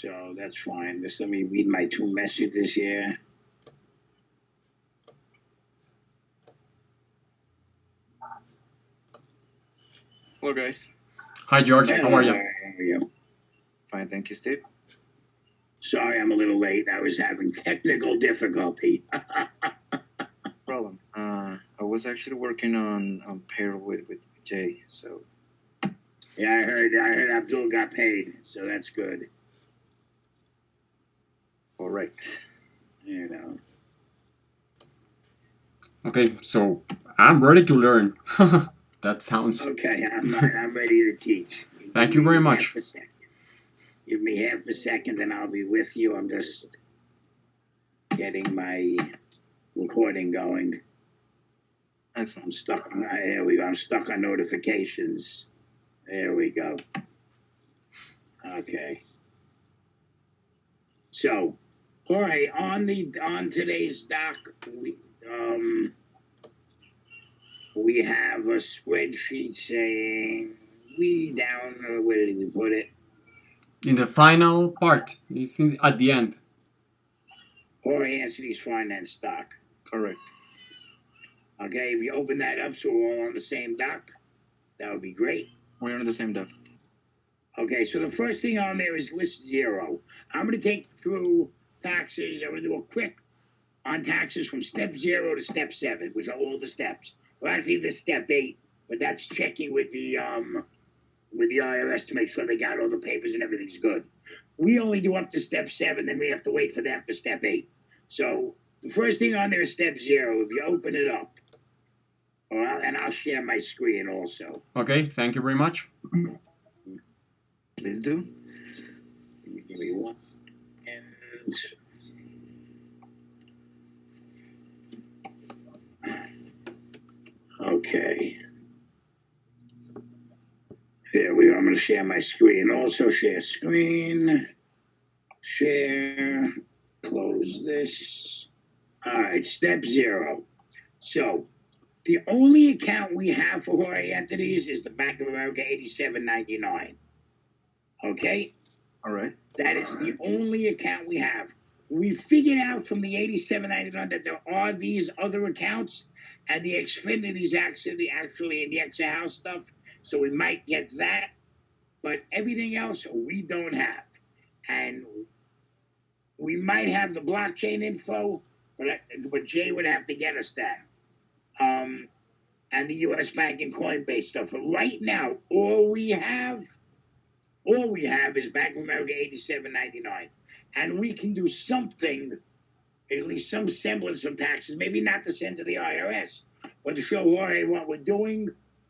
So that's fine. Just let me read my 2 messages here. Hello, guys. Hi, George. How are you? How are you? Fine, thank you, Steve. Sorry, I'm a little late. I was having technical difficulty. Problem. I was actually working on payroll with Jay, so. Yeah, I heard Abdul got paid, so that's good. All right. You know. Okay, so I'm ready to learn. That sounds. Okay, I'm ready to teach. Thank you very much. Give me half a second, and I'll be with you. I'm just getting my recording going. Excellent. I'm stuck on. Here we go. I'm stuck on notifications. There we go. Okay. So, all right. On today's doc, we have a spreadsheet saying where did we put it? In the final part, it's at the end. Jorge Anthony's finance stock. Correct. Okay, if you open that up so we're all on the same doc, that would be great. We're on the same doc. Okay, so the first thing on there is list 0. I'm going to take through taxes. I'm going to do a quick on taxes from step 0 to step 7, which are all the steps. Well, actually, this step 8, but that's checking with the IRS to make sure they got all the papers and everything's good. We only do up to step 7, then we have to wait for them for step 8. So the first thing on there is step 0. If you open it up, and I'll share my screen also. Okay, thank you very much. Please do. Give me one. And okay. There we go. I'm going to share my screen. Also share screen. Share. Close this. All right, step 0. So the only account we have for Jorge Entities is the Bank of America 8799. Okay? All right. That is the only account we have. We figured out from the 8799 that there are these other accounts, and the Xfinity's actually in the Extra House stuff, so we might get that. But everything else we don't have. And we might have the blockchain info, but Jay would have to get us that. And the U.S. Bank and Coinbase stuff. But right now, all we have is Bank of America 8799. And we can do something, at least some semblance of taxes, maybe not to send to the IRS, but to show Jorge what we're doing.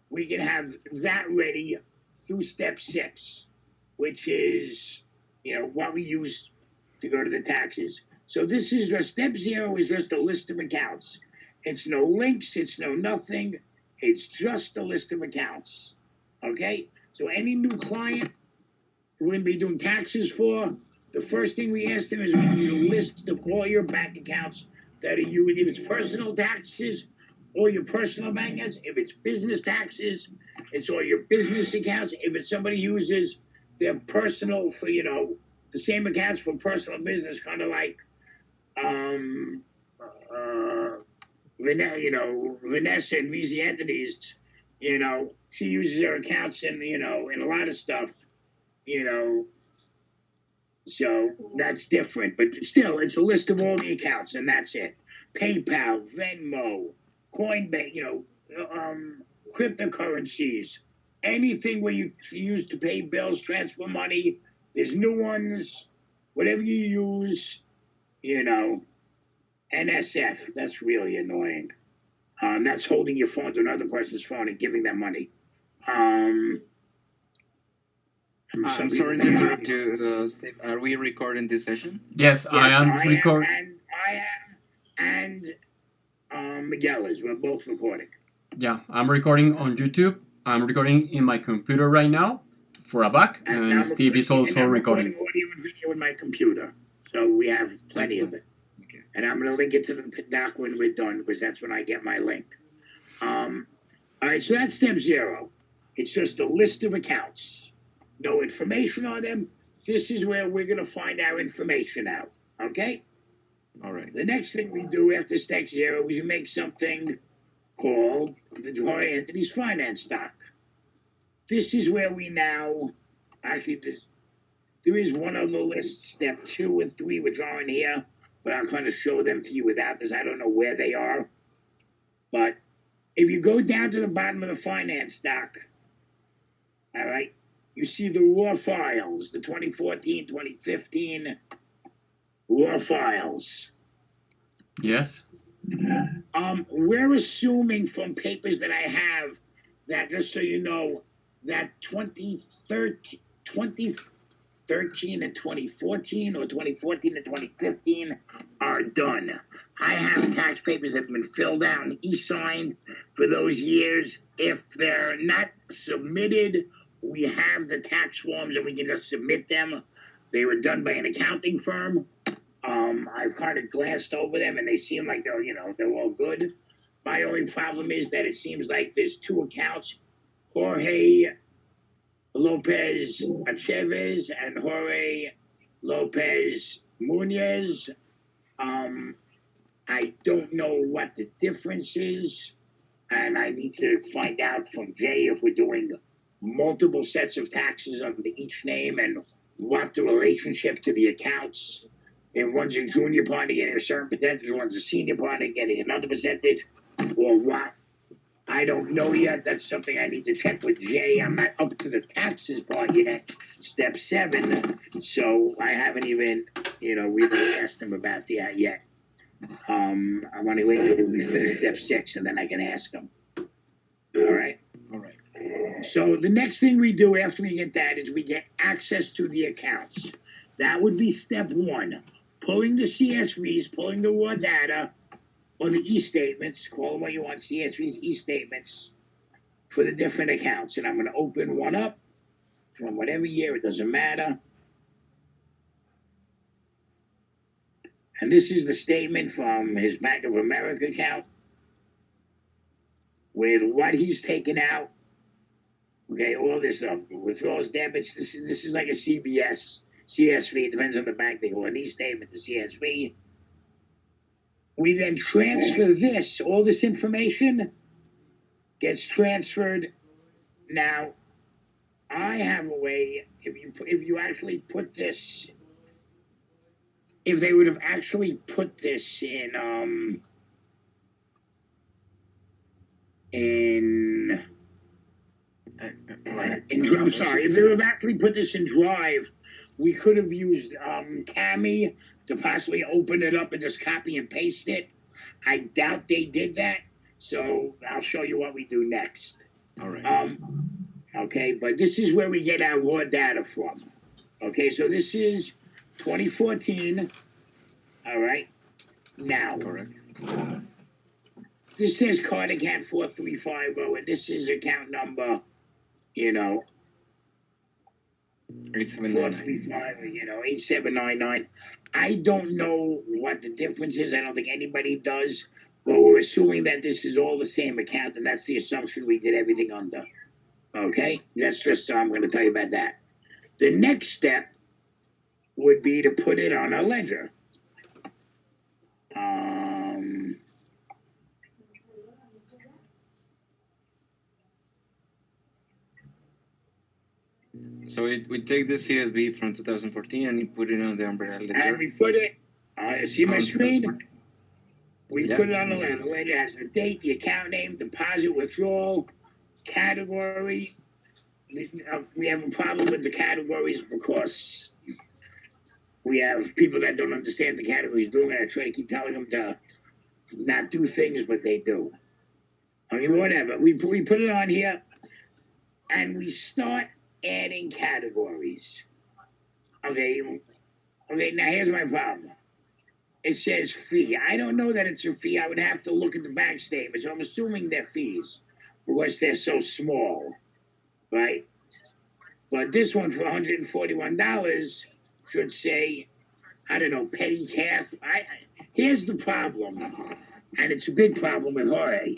We can have that ready through step 6, which is, what we use to go to the taxes. So this is just step 0 is just a list of accounts. It's no links, it's no nothing. It's just a list of accounts. Okay? So any new client we're going to be doing taxes for, the first thing we ask them is we need a list of all your bank accounts that are you. If it's personal taxes, all your personal bank accounts. If it's business taxes, it's all your business accounts. If it's somebody uses their personal for, the same accounts for personal business, kind of like Vanessa and VZ Entities, she uses her accounts in a lot of stuff, so that's different. But still, it's a list of all the accounts, and that's it. PayPal, Venmo, Coinbase, cryptocurrencies, anything where you use to pay bills, transfer money. There's new ones, whatever you use, NSF, that's really annoying. That's holding your phone to another person's phone and giving them money. I'm sorry to interrupt you, Steve. Are we recording this session? Yes, I am recording. I am, and Miguel is. We're both recording. Yeah, I'm recording on YouTube. I'm recording in my computer right now for a back, and Steve is also recording. Audio and video in my computer, so we have plenty of it. Okay. And I'm going to link it to the doc when we're done, because that's when I get my link. All right, so that's step 0. It's just a list of accounts. No information on them, This is where we're going to find our information out. Okay? All right. The next thing we do after step 0 is we make something called the Jorge Entities Finance Stock. This is where we now, actually, there is one other list, step 2 and 3, which aren't here, but I'll kind of show them to you without this. I don't know where they are. But if you go down to the bottom of the finance stock, all right, you see the raw files, the 2014, 2015 raw files. Yes. We're assuming from papers that I have that, just so you know, that 2013 and 2014 or 2014 and 2015 are done. I have tax papers that have been filled out and e-signed for those years. If they're not submitted, we have the tax forms and we can just submit them. They were done by an accounting firm. I've kind of glanced over them and they seem like they're all good. My only problem is that it seems like there's 2 accounts, Jorge Lopez Aceves and Jorge Lopez Munoz. I don't know what the difference is, and I need to find out from Jay if we're doing multiple sets of taxes under each name and what the relationship to the accounts. If one's a junior partner getting a certain percentage, one's a senior partner getting another percentage, or what. I don't know yet. That's something I need to check with Jay. I'm not up to the taxes part yet, step 7. So I haven't even, we haven't asked him about that yet. I want to wait until we finish step 6 and then I can ask him. All right. All right. So the next thing we do after we get that is we get access to the accounts. That would be step 1. Pulling the CSVs, pulling the raw data, or the e-statements, call them what you want, CSVs, e-statements, for the different accounts. And I'm going to open one up from whatever year, it doesn't matter. And this is the statement from his Bank of America account with what he's taken out. Okay, all this stuff, withdrawals, debits. This is like a CSV. It depends on the bank. They go an e-statement to CSV. We then transfer this. All this information gets transferred. Now, I have a way. If you actually put this, if they would have actually put this in I'm sorry, if they would have actually put this in Drive, we could have used Cami to possibly open it up and just copy and paste it. I doubt they did that, so I'll show you what we do next. All right. Okay, but this is where we get our raw data from. Okay, so this is 2014. All right. Now, Correct. This says card account 4350, and this is account number, 8799. 8799. I don't know what the difference is. I don't think anybody does, but we're assuming that this is all the same account, and that's the assumption we did everything under. Okay? That's just, I'm going to tell you about that. The next step would be to put it on a ledger. So we take this CSV from 2014 and we put it on the umbrella ledger. And we put it, see my screen? We Yeah. put it on the ledger. The ledger has the date, the account name, deposit, withdrawal, category. We have a problem with the categories because we have people that don't understand the categories doing it. I try to keep telling them to not do things, but they do. I mean, whatever. We put it on here, and we start adding categories. Okay, now here's my problem. It says fee. I don't know that it's a fee. I would have to look at the bank statements. So I'm assuming they're fees because they're so small, right? But this one for $141 should say, I don't know, petty cash. Here's the problem, and it's a big problem with Jorge.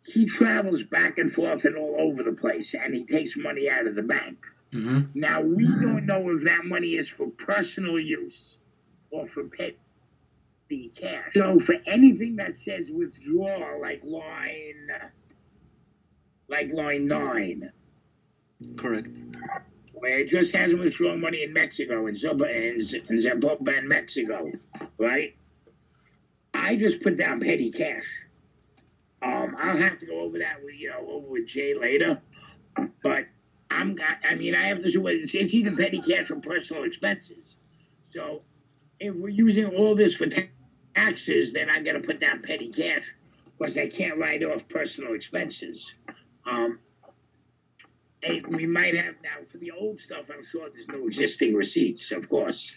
He travels back and forth and all over the place, and he takes money out of the bank. Mm-hmm. Now, we don't know if that money is for personal use or for petty cash. So for anything that says withdraw, like line 9, Correct. where it just has withdrawn money in Mexico, in Zapopan, in Mexico, right? I just put down petty cash. I'll have to go over that with Jay later, but I have to do it. It's either petty cash or personal expenses. So if we're using all this for taxes, then I got to put down petty cash because I can't write off personal expenses. We might have now for the old stuff. I'm sure there's no existing receipts, of course.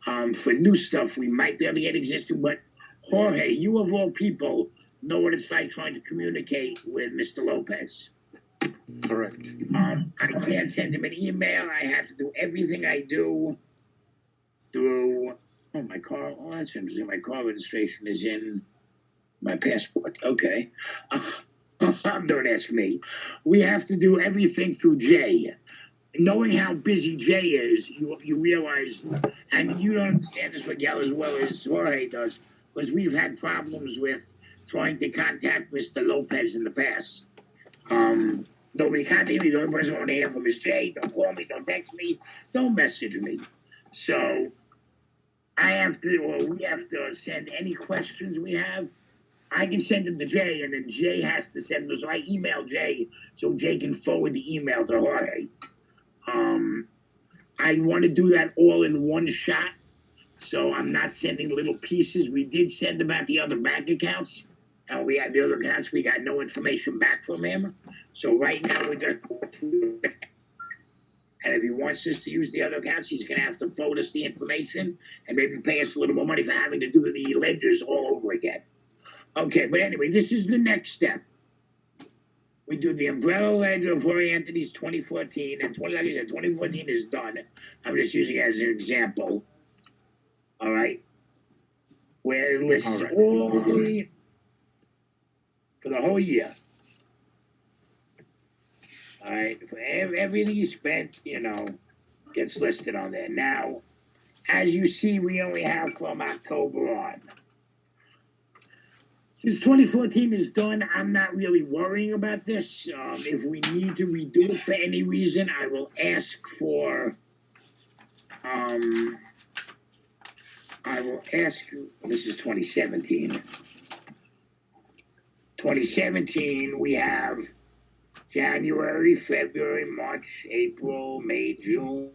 For new stuff, we might be able to get existing. But Jorge, you of all people know what it's like trying to communicate with Mr. Lopez. Correct. I can't send him an email. I have to do everything I do through my car. Oh, that's interesting. My car registration is in my passport. Okay. Don't ask me. We have to do everything through Jay. Knowing how busy Jay is, you realize, and you don't understand this, Miguel, as well as Jorge does, because we've had problems with trying to contact Mr. Lopez in the past. Nobody contacted me. The only person I want to hear from is Jay. Don't call me. Don't text me. Don't message me. So we have to send any questions we have. I can send them to Jay, and then Jay has to send them. So I email Jay so Jay can forward the email to Jorge. I want to do that all in one shot, so I'm not sending little pieces. We did send about the other bank accounts. We had the other accounts. We got no information back from him. So right now we're just... And if he wants us to use the other accounts, he's going to have to forward us the information and maybe pay us a little more money for having to do the ledgers all over again. Okay, but anyway, this is the next step. We do the umbrella ledger of Jorge Anthony's 2014, and like I said, 2014 is done. I'm just using it as an example. All right? Where it lists all for the whole year. All right? For everything you spent, gets listed on there. Now, as you see, we only have from October on. Since 2014 is done, I'm not really worrying about this. If we need to redo it for any reason, I will ask for. This is 2017. 2017, we have January, February, March, April, May, June,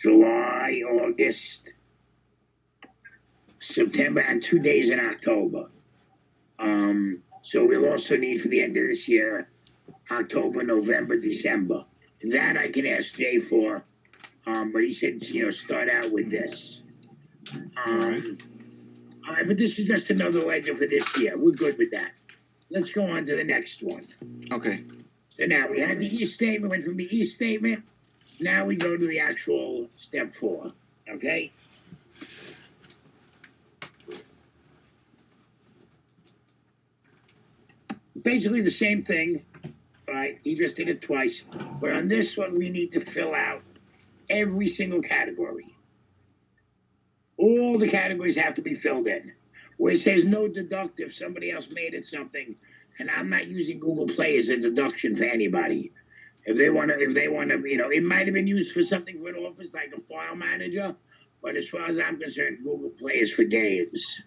July, August, September, and 2 days in October. So we'll also need for the end of this year, October, November, December. That I can ask Jay for, but he said, start out with this. All right, but this is just another ledger for this year. We're good with that. Let's go on to the next one. Okay. So now we had the e-statement, went from the e-statement. Now we go to the actual step 4, okay? Basically the same thing, right? He just did it twice. But on this one, we need to fill out every single category. All the categories have to be filled in. Where it says no deduct if somebody else made it something, and I'm not using Google Play as a deduction for anybody. If they want to, it might have been used for something for an office like a file manager, but as far as I'm concerned, Google Play is for games.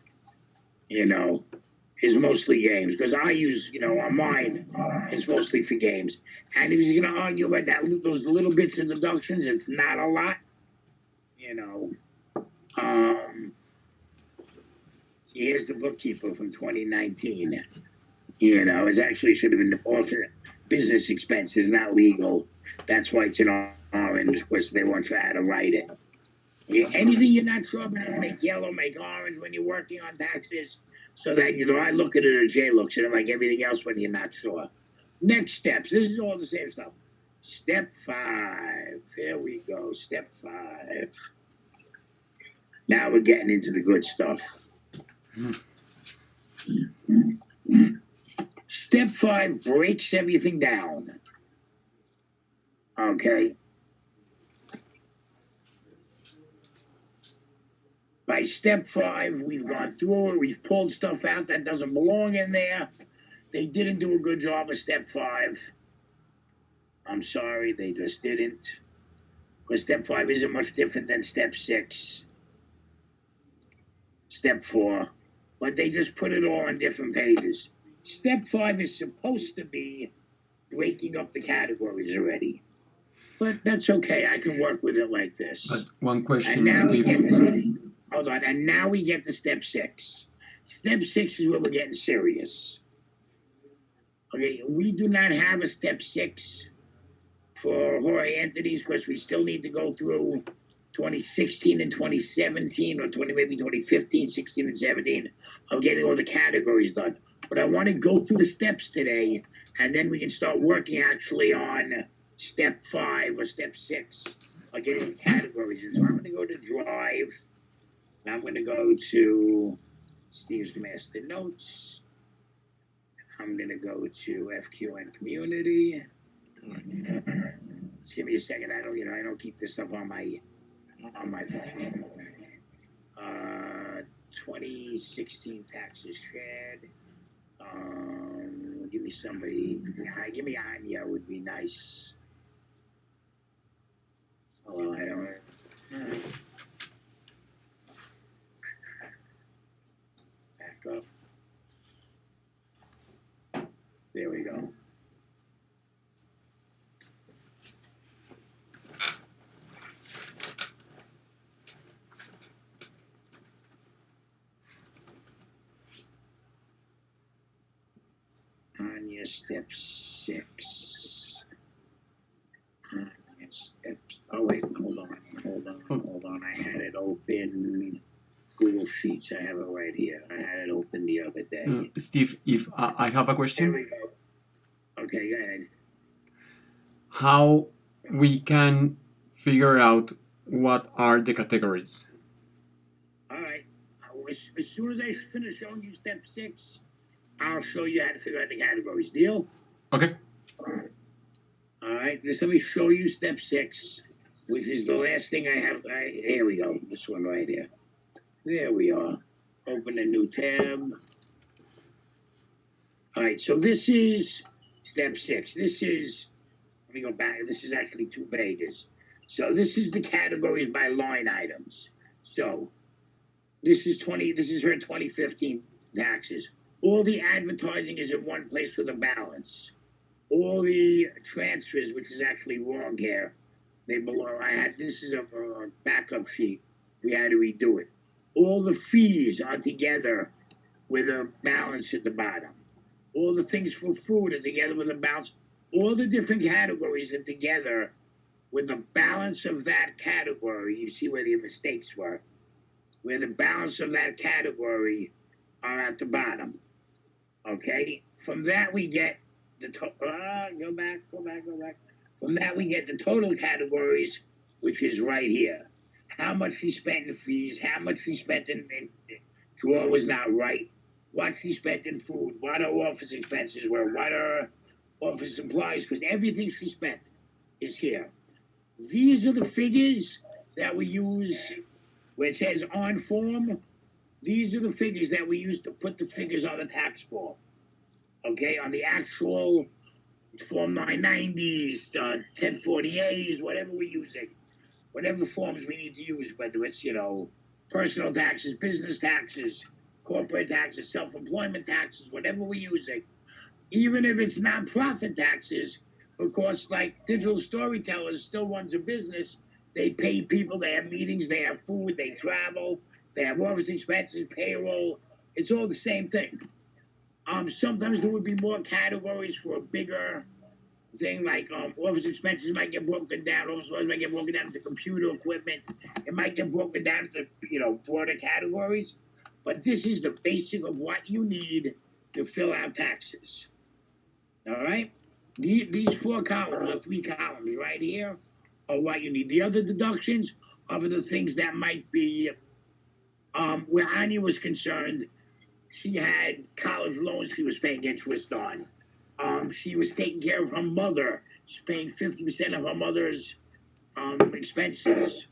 Is mostly games, because I use, on mine, it's mostly for games. And if he's going to argue about those little bits of deductions, it's not a lot, Here's the bookkeeper from 2019. It actually should have been author business expenses, not legal. That's why it's in orange, because they weren't sure how to write it. Anything you're not sure about, make yellow, make orange when you're working on taxes, so that either I look at it or Jay looks at it like everything else when you're not sure. Next steps. This is all the same stuff. Step 5. Here we go. Step 5. Now we're getting into the good stuff. Step 5 breaks everything down. Okay. By step 5, we've gone through it. We've pulled stuff out that doesn't belong in there. They didn't do a good job of step 5. I'm sorry, they just didn't. Because step 5 isn't much different than step 6, step 4. But they just put it all on different pages. Step 5 is supposed to be breaking up the categories already. But that's okay. I can work with it like this. But one question, And now Steve. hold on. And now we get to step 6. Step 6 is where we're getting serious. Okay, we do not have a step 6 for Jorge entities because we still need to go through 2016 and 2017 or maybe 2015, 16, and 17 of getting all the categories done. But I want to go through the steps today, and then we can start working actually on step 5 or step 6 of getting the categories. And so I'm going to go to Drive. And I'm going to go to Steve's Master Notes. I'm going to go to FQN Community. Just give me a second. I don't keep this stuff on my phone. 2016 taxes shared. Give me somebody. Give me Anya would be nice. Oh, I don't. Back up. There we go. Anya step 6. Anya steps. Oh wait, hold on. I had it open. Google Sheets. I have it right here. I had it open the other day. Steve, if I have a question. There we go. Okay, go ahead. How we can figure out what are the categories? All right. As soon as I finish showing you step 6, I'll show you how to figure out the categories. Deal? Okay. All right. Just let me show you step 6, which is the last thing I have. Here we go. This one right here. There we are. Open a new tab. All right. So this is step 6. Let me go back. This is actually 2 pages. So this is the categories by line items. So this is her 2015 taxes. All the advertising is in one place with a balance. All the transfers, which is actually wrong here, they belong. This is a backup sheet. We had to redo it. All the fees are together with a balance at the bottom. All the things for food are together with a balance. All the different categories are together with the balance of that category. You see where the mistakes were. Where the balance of that category are at the bottom. Okay? From that we get the go back. From that we get the total categories, which is right here. How much she spent in fees, how much she spent in drawer was not right, what she spent in food, what her office expenses were, what her office supplies, because everything she spent is here. These are the figures that we use where it says on form. These are the figures that we use to put the figures on the tax form. Okay, on the actual Form 990s, 1040As, whatever we're using. Whatever forms we need to use, whether it's, personal taxes, business taxes, corporate taxes, self-employment taxes, whatever we're using. Even if it's nonprofit taxes, because like Digital Storytellers still runs a business, they pay people, they have meetings, they have food, they travel, they have office expenses, payroll. It's all the same thing. Sometimes there would be more categories for a bigger thing, like office expenses might get broken down, office might get broken down into computer equipment. It might get broken down into, broader categories. But this is the basic of what you need to fill out taxes. All right? These 4 columns or 3 columns right here are what you need. The other deductions are for the things that might be, where Anya was concerned, she had college loans she was paying interest on. She was taking care of her mother paying 50% of her mother's expenses.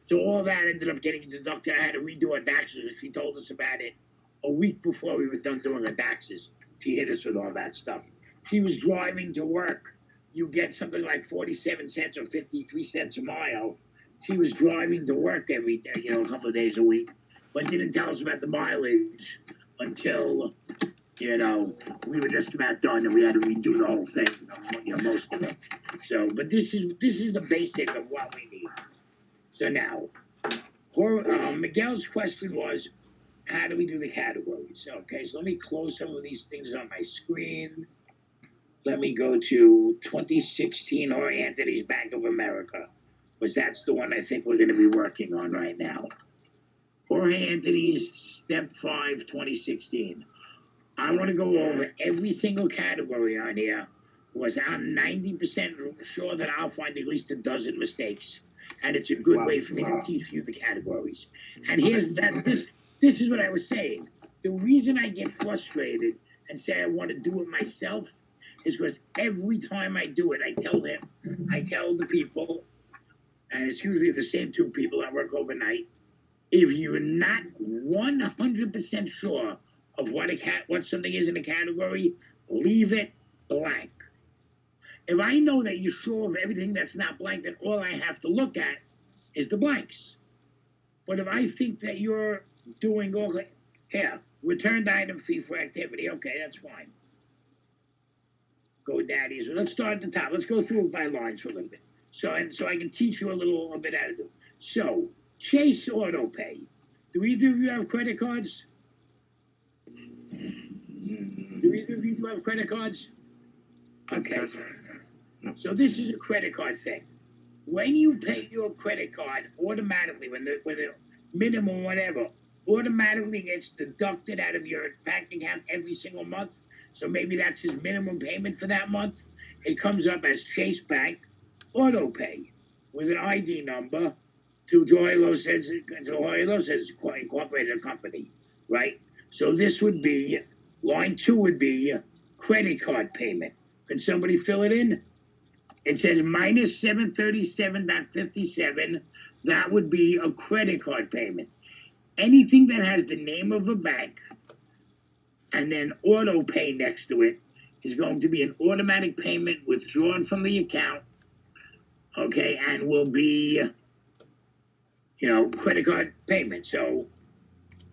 So all that ended up getting deducted. I had to redo her taxes. She told us about it a week before we were done doing her taxes. She hit us with all that stuff. She was driving to work. You get something like 47 cents or 53 cents a mile. She was driving to work every day, a couple of days a week, but didn't tell us about the mileage until, we were just about done and we had to redo the whole thing, most of it. So, but this is the basic of what we need. So now, Miguel's question was, how do we do the categories? Okay, so let me close some of these things on my screen. Let me go to 2016 Jorge Anthony's Bank of America, because that's the one I think we're going to be working on right now. Jorge Anthony's Step 5 2016. I want to go over every single category on here, because I'm 90% sure that I'll find at least a dozen mistakes. And it's a good way for me to teach you the categories. And here's that. This is what I was saying. The reason I get frustrated and say I want to do it myself is because every time I do it, I tell the people, and it's usually the same two people that work overnight, if you're not 100% sure of what something is in a category, leave it blank. If I know that you're sure of everything that's not blank, then all I have to look at is the blanks. But if I think that you're doing here, returned item fee for activity, okay, that's fine. GoDaddy. So let's start at the top. Let's go through it by lines for a little bit. So I can teach you a little bit how to do. So Chase Auto Pay. Do either of you have credit cards? Do either of you have credit cards? Okay. So this is a credit card thing. When you pay your credit card, automatically, when the minimum whatever, automatically gets deducted out of your bank account every single month. So maybe that's his minimum payment for that month. It comes up as Chase Bank Auto Pay with an ID number to Jorge Losez Incorporated Company, right? So this would be, line 2 would be credit card payment. Can somebody fill it in? It says minus 737.57. That would be a credit card payment. Anything that has the name of a bank and then auto pay next to it is going to be an automatic payment withdrawn from the account, okay, and will be, credit card payment. So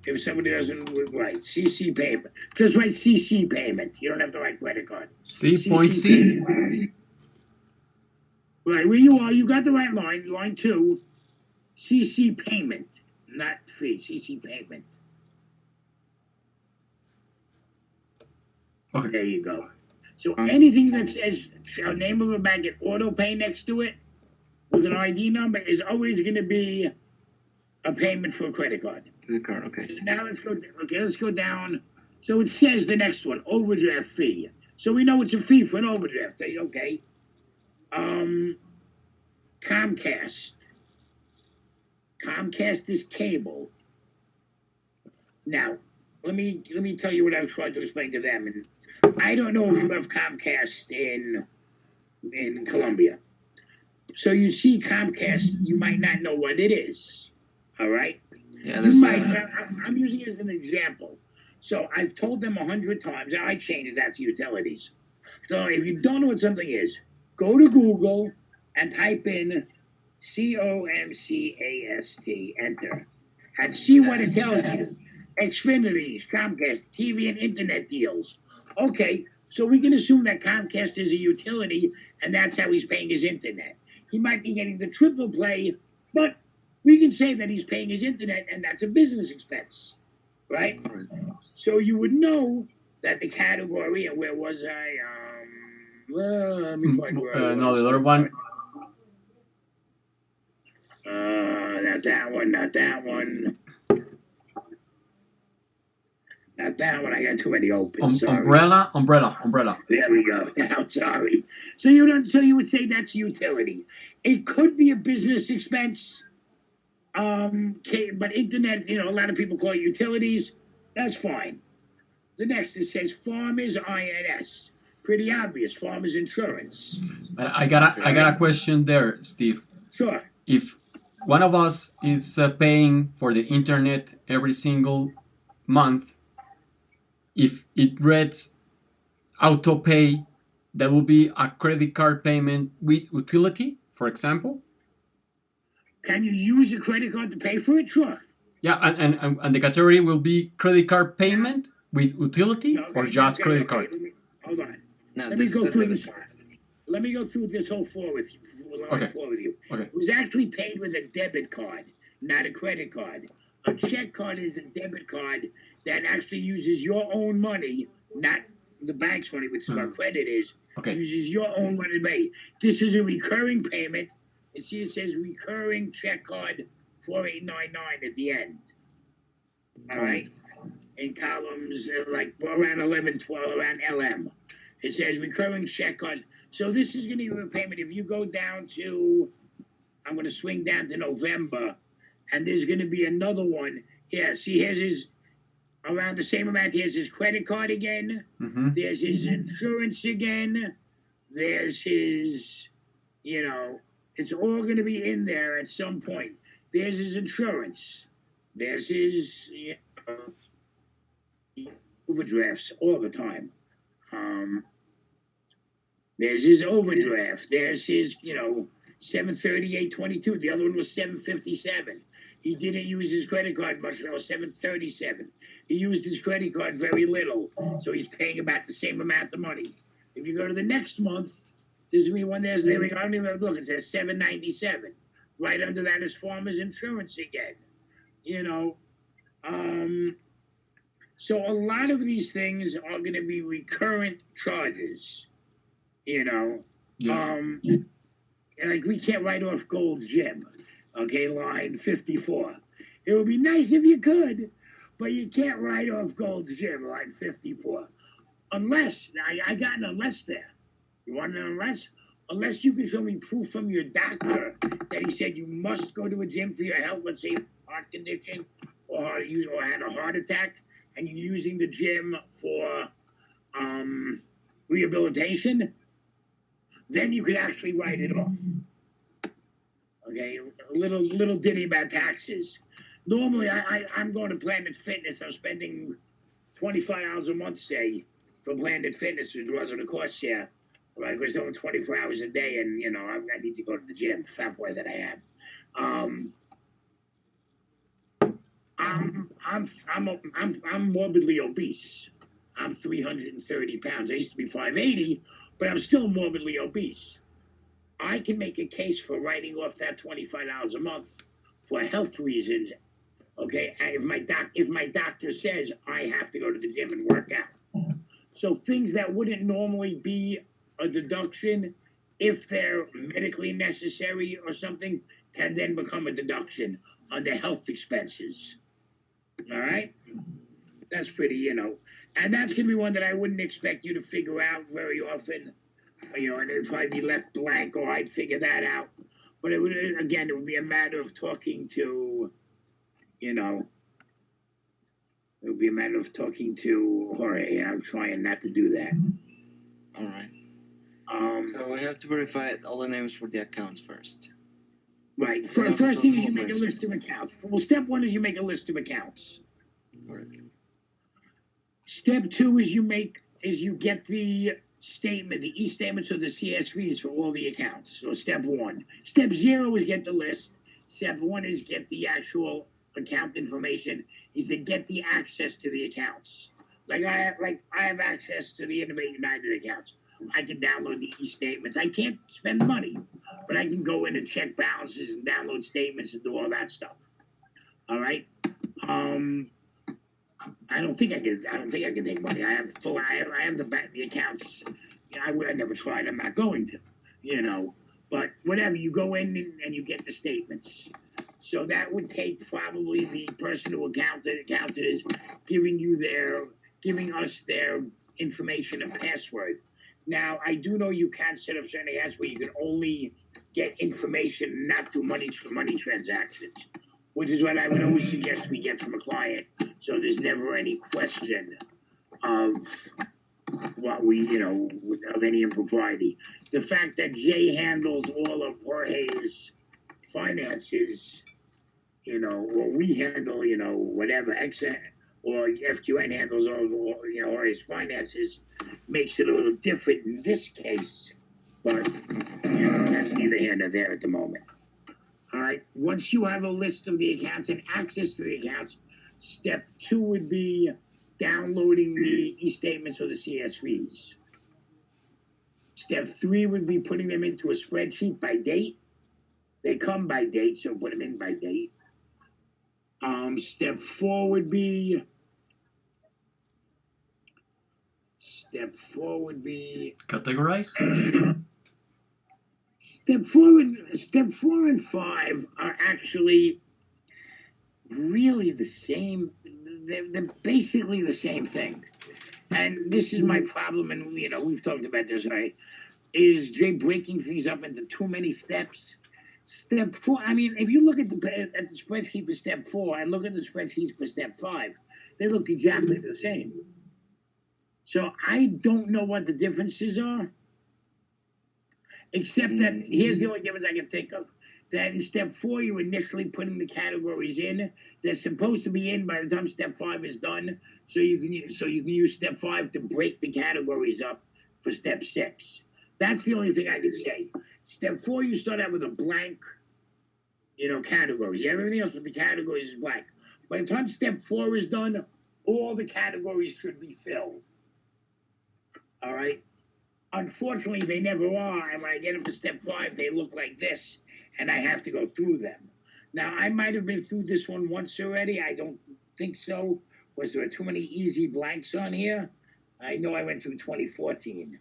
if somebody doesn't write CC payment, just write CC payment. You don't have to write credit card. C.C. Right, where you are, you got the right line. Line 2, CC payment, not fee, CC payment. Okay. There you go. So anything that says a name of a bank and auto pay next to it with an ID number is always going to be a payment for a credit card. The card, okay. Now let's go down. So it says the next one, overdraft fee. So we know it's a fee for an overdraft. Okay. Comcast. Comcast is cable. Now, let me tell you what I was trying to explain to them. And I don't know if you have Comcast in Colombia. So you see Comcast, you might not know what it is. All right? Yeah, You might. I'm using it as an example. So I've told them 100 times, and I changed that to utilities. So if you don't know what something is, go to Google and type in COMCAST, enter, and see what it tells you. Xfinity, Comcast, TV and internet deals. Okay, so we can assume that Comcast is a utility, and that's how he's paying his internet. He might be getting the triple play, but we can say that he's paying his internet, and that's a business expense, right? So you would know that the category, and where was I? Well, let me find where I was. No, the other one. Not that one, not that one. Not that one. I got too many open. Sorry. Umbrella. There we go. I'm sorry. So you would say that's utility. It could be a business expense. But internet, a lot of people call it utilities. That's fine. The next, it says Farmers INS. Pretty obvious. Farmers insurance. But I got a question there, Steve. Sure. If one of us is paying for the internet every single month, if it reads auto pay, that will be a credit card payment with utility, for example. Can you use a credit card to pay for it? Sure. Yeah, and the category will be credit card payment with utility or just credit card. Hold on. No, Let me go through this. this. Let me go through this whole floor with you. Okay. Okay. It was actually paid with a debit card, not a credit card. A check card is a debit card that actually uses your own money, not the bank's money, which is what credit is. Okay. Uses your own money to pay. This is a recurring payment. And see, it says recurring check card 4899 at the end. All right. In columns like around 11, 12, around LM. It says recurring check card. So this is going to be a payment. If you go down to, I'm going to swing down to November, and there's going to be another one. Yeah, see, here's his, around the same amount. Here's his credit card again. Mm-hmm. There's his insurance again. There's his, it's all going to be in there at some point. There's his insurance. There's his overdrafts all the time. There's his overdraft. There's his, 738.22. The other one was 757. He didn't use his credit card much. No, 737. He used his credit card very little, so he's paying about the same amount of money. If you go to the next month, there's going to be one there. There we go. I don't even have to look. It says 797. Right under that is farmers insurance again. So a lot of these things are going to be recurrent charges. Yes. Like we can't write off Gold's Gym. Okay, line 54. It would be nice if you could, but you can't write off Gold's Gym, line 54. Unless, I got an unless there. You want an unless? Unless you can show me proof from your doctor that he said you must go to a gym for your health, let's say heart condition or you had a heart attack, and you're using the gym for rehabilitation, then you could actually write it off. Okay, a little ditty about taxes. Normally, I'm going to Planet Fitness. I'm spending $25 a month, say, for Planet Fitness, which wasn't a cost share. Right, because doing 24 hours a day, and I need to go to the gym, fat boy that I am. I'm morbidly obese. I'm 330 pounds. I used to be 580, but I'm still morbidly obese. I can make a case for writing off that $25 a month for health reasons. Okay, if my doctor says I have to go to the gym and work out. So things that wouldn't normally be a deduction, if they're medically necessary or something, can then become a deduction on the health expenses. All right? That's pretty, and that's going to be one that I wouldn't expect you to figure out very often, and it'd probably be left blank, or I'd figure that out. But it would be a matter of talking to, it would be a matter of talking to Jorge, and I'm trying not to do that. All right. So we have to verify all the names for the accounts first. Right. First thing is you make a list of accounts. Well, step one is you make a list of accounts. Correct. Step two is you get the statement, the e-statements or the CSVs for all the accounts. So step one. Step zero is get the list. Step one is get the actual account information. Is to get the access to the accounts. Like I have access to the Innovate United accounts. I can download the e-statements. I can't spend money, but I can go in and check balances and download statements and do all that stuff. All right. I don't think I can take money. I have the accounts. I never tried. I'm not going to. But whatever. You go in and you get the statements. So that would take probably the person who accounted is giving us their information and password. Now, I do know you can set up certain accounts where you can only get information, not do money transactions, which is what I would always suggest we get from a client. So there's never any question of what we, of any impropriety. The fact that Jay handles all of Jorge's finances, or we handle, whatever, or FQN handles all, Jorge's finances, makes it a little different in this case. But, that's neither here nor there at the moment. All right. Once you have a list of the accounts and access to the accounts, step 2 would be downloading the e-statements or the CSVs. Step 3 would be putting them into a spreadsheet by date. They come by date, so put them in by date. Step 4 would be Categorize? Step 4 and 5 are actually really the same. They're basically the same thing. And this is my problem, and we've talked about this, right? Is Jay breaking things up into too many steps? Step 4, I mean, if you look at the spreadsheet for step 4 and look at the spreadsheet for step 5, they look exactly the same. So I don't know what the differences are, except that here's the only difference I can think of. That in step 4, you're initially putting the categories in. They're supposed to be in by the time step 5 is done, so you can use step 5 to break the categories up for step 6. That's the only thing I can say. Step 4, you start out with a blank, categories. You have everything else, but the categories is blank. By the time step 4 is done, all the categories should be filled. All right? Unfortunately, they never are, and when I get them for step 5, they look like this, and I have to go through them. Now, I might have been through this one once already. I don't think so. Was there too many easy blanks on here? I know I went through 2014.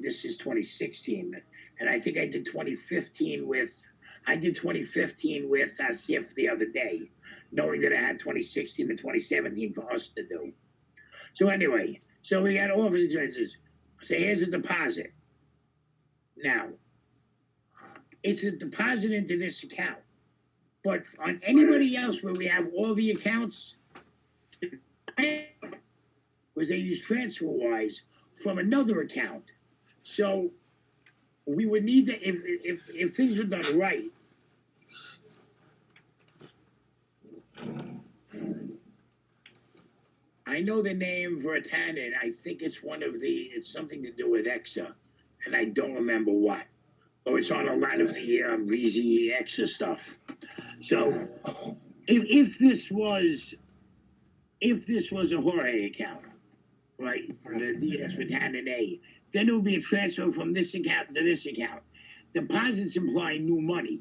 This is 2016, and I think I did 2015 with SIF the other day, knowing that I had 2016 and 2017 for us to do. So anyway, we got office expenses. So here's a deposit. Now, it's a deposit into this account. But on anybody else where we have all the accounts, was they use TransferWise from another account. So we would need to, if things are done right, I know the name Vertanen. I think it's it's something to do with EXA, and I don't remember what. Oh, it's on a lot of the VZ EXA stuff. So if this was a Jorge account, right, the DS Vertanen A, then it would be a transfer from this account to this account. Deposits imply new money.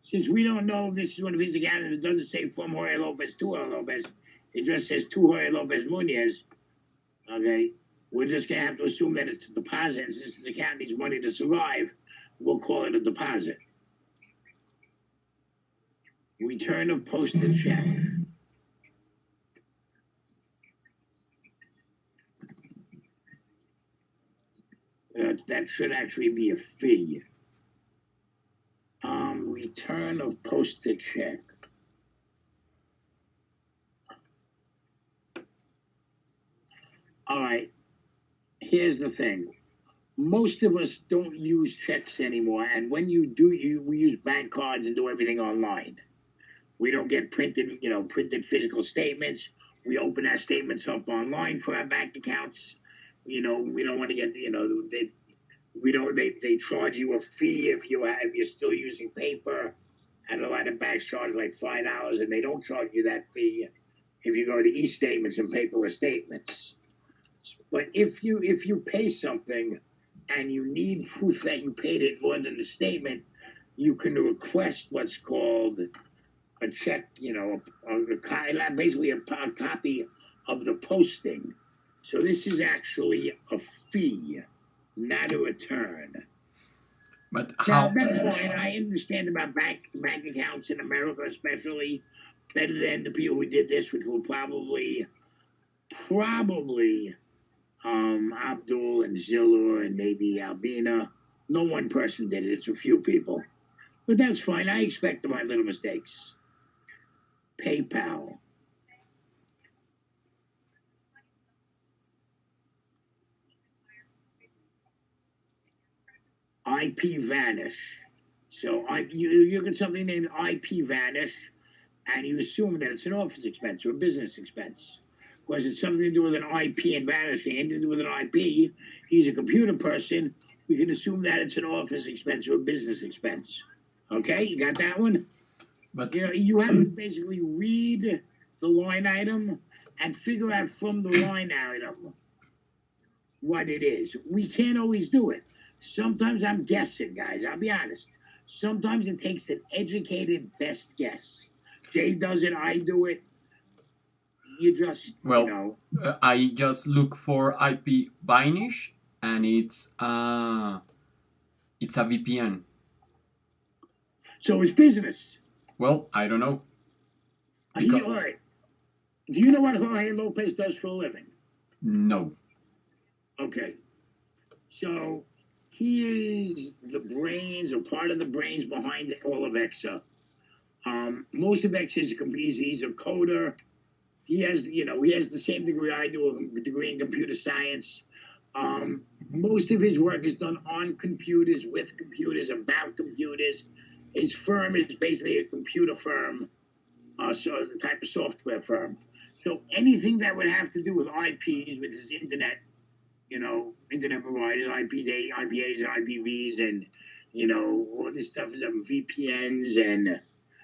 Since we don't know if this is one of his accounts, and it doesn't say from Jorge Lopez to Jorge Lopez, it just says to Jorge Lopez Munoz, okay, we're just going to have to assume that it's a deposit, and since the account needs money to survive, we'll call it a deposit. Return of posted check. That should actually be a fee. Return of posted check. All right. Here's the thing. Most of us don't use checks anymore, and when you do, we use bank cards and do everything online. We don't get printed physical statements. We open our statements up online for our bank accounts. We don't want to get, they charge you a fee if you're still using paper, and a lot of banks charge like $5, and they don't charge you that fee if you go to e-statements and paperless statements. But if you pay something and you need proof that you paid it more than the statement, you can request what's called a check, basically a copy of the posting. So this is actually a fee, not a return. But how? Now, that's fine. I understand about bank accounts in America, especially better than the people who did this, which were probably Abdul and Zilla and maybe Albina. No one person did it. It's a few people. But that's fine. I expect my little mistakes. PayPal. IP vanish. So you get something named IP vanish, and you assume that it's an office expense or a business expense. Because it's something to do with an IP and vanishing, anything to do with an IP. He's a computer person. We can assume that it's an office expense or a business expense. Okay, you got that one? But You have to basically read the line item and figure out from the line item what it is. We can't always do it. Sometimes I'm guessing, guys. I'll be honest. Sometimes it takes an educated best guess. Jay does it, I do it. You just, well, I just look for IP vanish, and it's a VPN. So it's business. Well, I don't know. All right. Do you know what Jorge Lopez does for a living? No. Okay. So he is the brains or part of the brains behind all of EXA. Most of EXA is he's a coder. He has the same degree I do, a degree in computer science. Most of his work is done on computers, with computers, about computers. His firm is basically a computer firm, so it's a type of software firm. So anything that would have to do with IPs, which is internet, internet providers, IPAs and IPVs, and all this stuff is VPNs and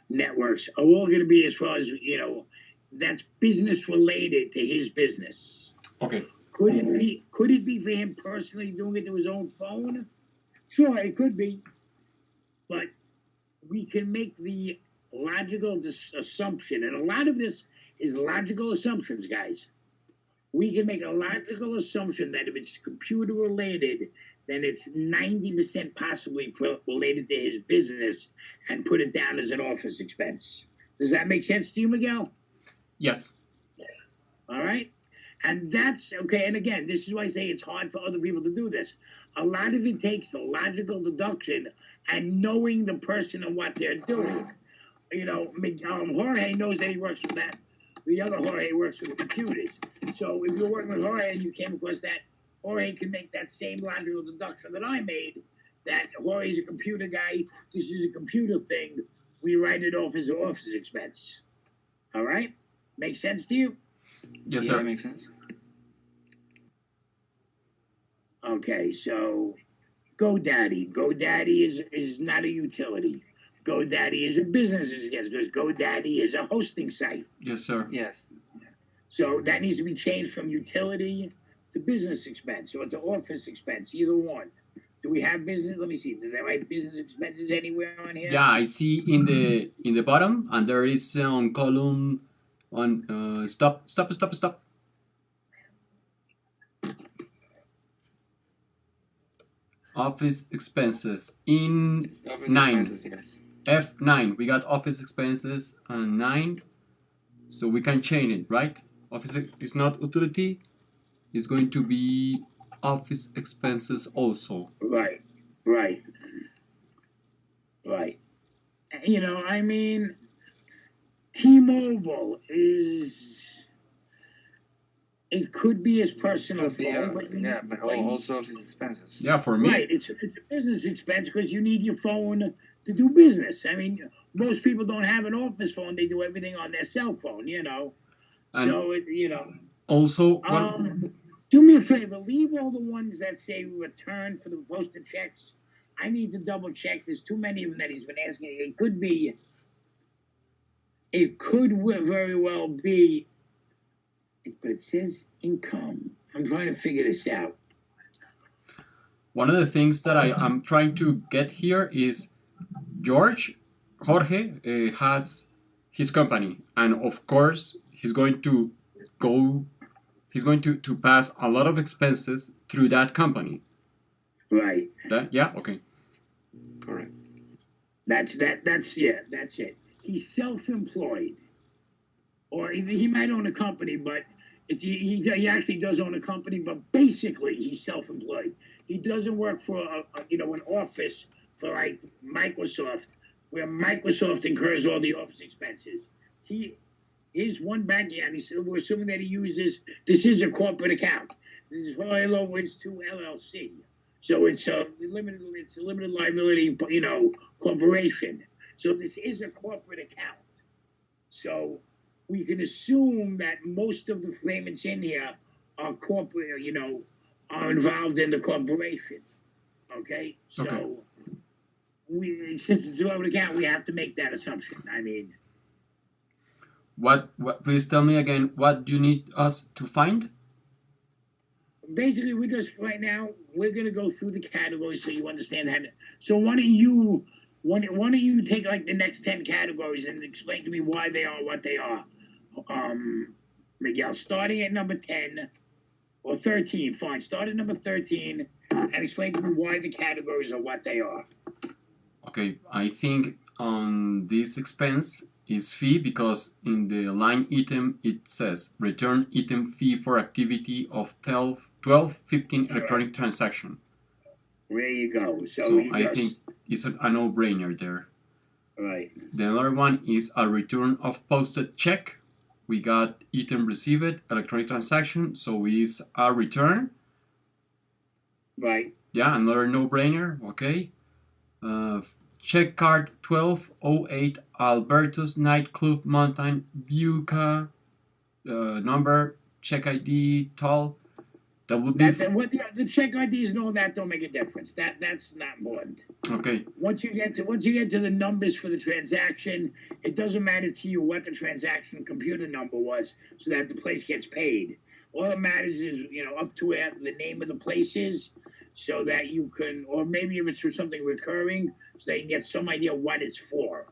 networks are all going to be, as far as that's business related to his business. Okay. Could it be for him personally doing it to his own phone? Sure, it could be, but we can make the logical assumption, and a lot of this is logical assumptions, guys. We can make a logical assumption that if it's computer related, then it's 90% possibly related to his business, and put it down as an office expense. Does that make sense to you, Miguel? Yes. All right. And that's okay. And again, this is why I say it's hard for other people to do this. A lot of it takes a logical deduction and knowing the person and what they're doing. Jorge knows that he works with that. The other Jorge works with computers. So if you're working with Jorge and you came across that, Jorge can make that same logical deduction that I made, that Jorge's a computer guy, this is a computer thing, we write it off as an office expense. All right? Make sense to you? Yes, Yeah, sir. that makes sense. Okay, so GoDaddy. GoDaddy is not a utility. GoDaddy is a business expense because GoDaddy is a hosting site. Yes, sir. Yes. So that needs to be changed from utility to business expense or to office expense, either one. Do we have business? Let me see. Does that write business expenses anywhere on here? Yeah, I see in the bottom, and there is on column on stop. Office expenses in It's office 9. expenses, yes. F9. We got office expenses on 9, so we can change it, right? Office is not utility. It's going to be office expenses also. Right. T-Mobile it could be his personal phone, but also office expenses. Yeah, for me. Right, it's a business expense because you need your phone to do business. I mean, most people don't have an office phone; they do everything on their cell phone. And so also, do me a favor, leave all the ones that say return for the posted checks. I need to double check. There's too many of them that he's been asking. It could very well be, but it says income. I'm trying to figure this out. one of the things that I'm trying to get here is Jorge has his company, and of course he's going to pass a lot of expenses through that company. Right. Yeah. Okay. Correct. That's it. He's self-employed, or he might own a company, but he actually does own a company. But basically, he's self-employed. He doesn't work for an office for like Microsoft, where Microsoft incurs all the office expenses. His one bank account. We're assuming that he uses. This is a corporate account. This is Jorge Lopez 2 LLC. So it's a limited liability, corporation. So this is a corporate account. So we can assume that most of the claimants in here are corporate, are involved in the corporation. Okay, so Okay. since it's a corporate account, we have to make that assumption. I mean, What? Please tell me again. What do you need us to find? basically, we just right now we're gonna go through the categories so you understand how. So why don't you take like the next 10 categories and explain to me why they are what they are? Miguel, starting at number 10 or 13, fine. Start at number 13 and explain to me why the categories are what they are. Okay, I think on this expense is fee because in the line item it says return item fee for activity of 1215 electronic transaction. There you go. So I think it's a no-brainer there. Right. The other one is a return of posted check. We got item received, electronic transaction, so it is a return. Right. Yeah, another no-brainer. Okay. Check card 1208 Alberto's Nightclub Mountain View number, check ID, tall. That would be what the check IDs and all that don't make a difference. That's not important. okay. Once you get to the numbers for the transaction, it doesn't matter to you what the transaction computer number was, so that the place gets paid. All that matters is up to where the name of the place is, so that you can, or maybe if it's for something recurring, so they can get some idea what it's for.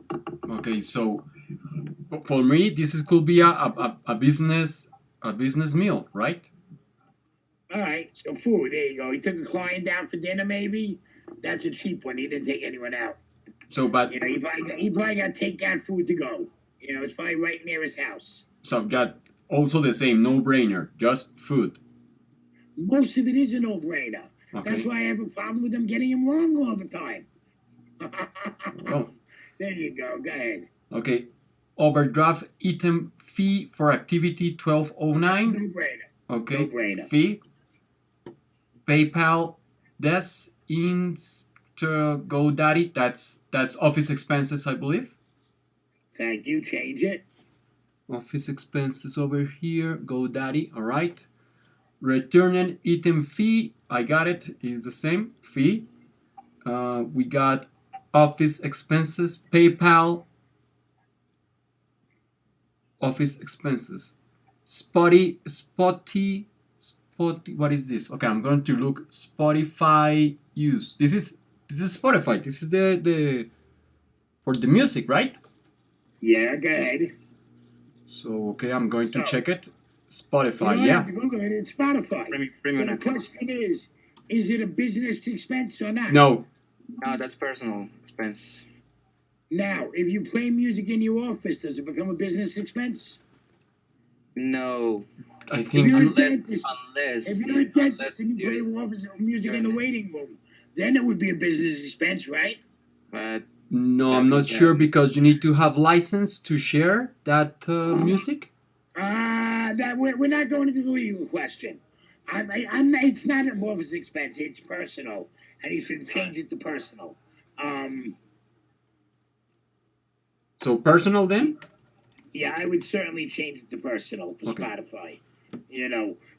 Okay, so for me, could be a business meal, right? All right, so food. There you go. He took a client out for dinner, maybe. That's a cheap one. He didn't take anyone out. So, but he probably got takeout food to go. It's probably right near his house. So got also the same no-brainer, just food. Most of it is a no-brainer. Okay. That's why I have a problem with them getting him wrong all the time. Oh. There you go. Go ahead. Okay. Overdraft item fee for activity 1209. No-brainer. Okay. No-brainer. Fee. PayPal. GoDaddy. That's office expenses, I believe. Thank you. Change it. Office expenses over here. GoDaddy. All right. Returning item fee. I got it. Is the same fee. We got office expenses. PayPal. Office expenses. Spotty. What is this? Okay, I'm going to look Spotify use. This is Spotify. This is the for the music, right? Yeah, go ahead. So okay, I'm going to check it. Spotify, you don't yeah. have to Google it. It's Spotify. So the question is it a business expense or not? No. No, that's personal expense. Now, if you play music in your office, does it become a business expense? No. I think if you're a dentist and you play office music in the waiting room, then it would be a business expense, right? But no, I'm not sure because you need to have license to share that music. We're not going into the legal question. It's not an office expense. It's personal, and you should change it to personal. So personal then? Yeah, I would certainly change it to personal for Spotify.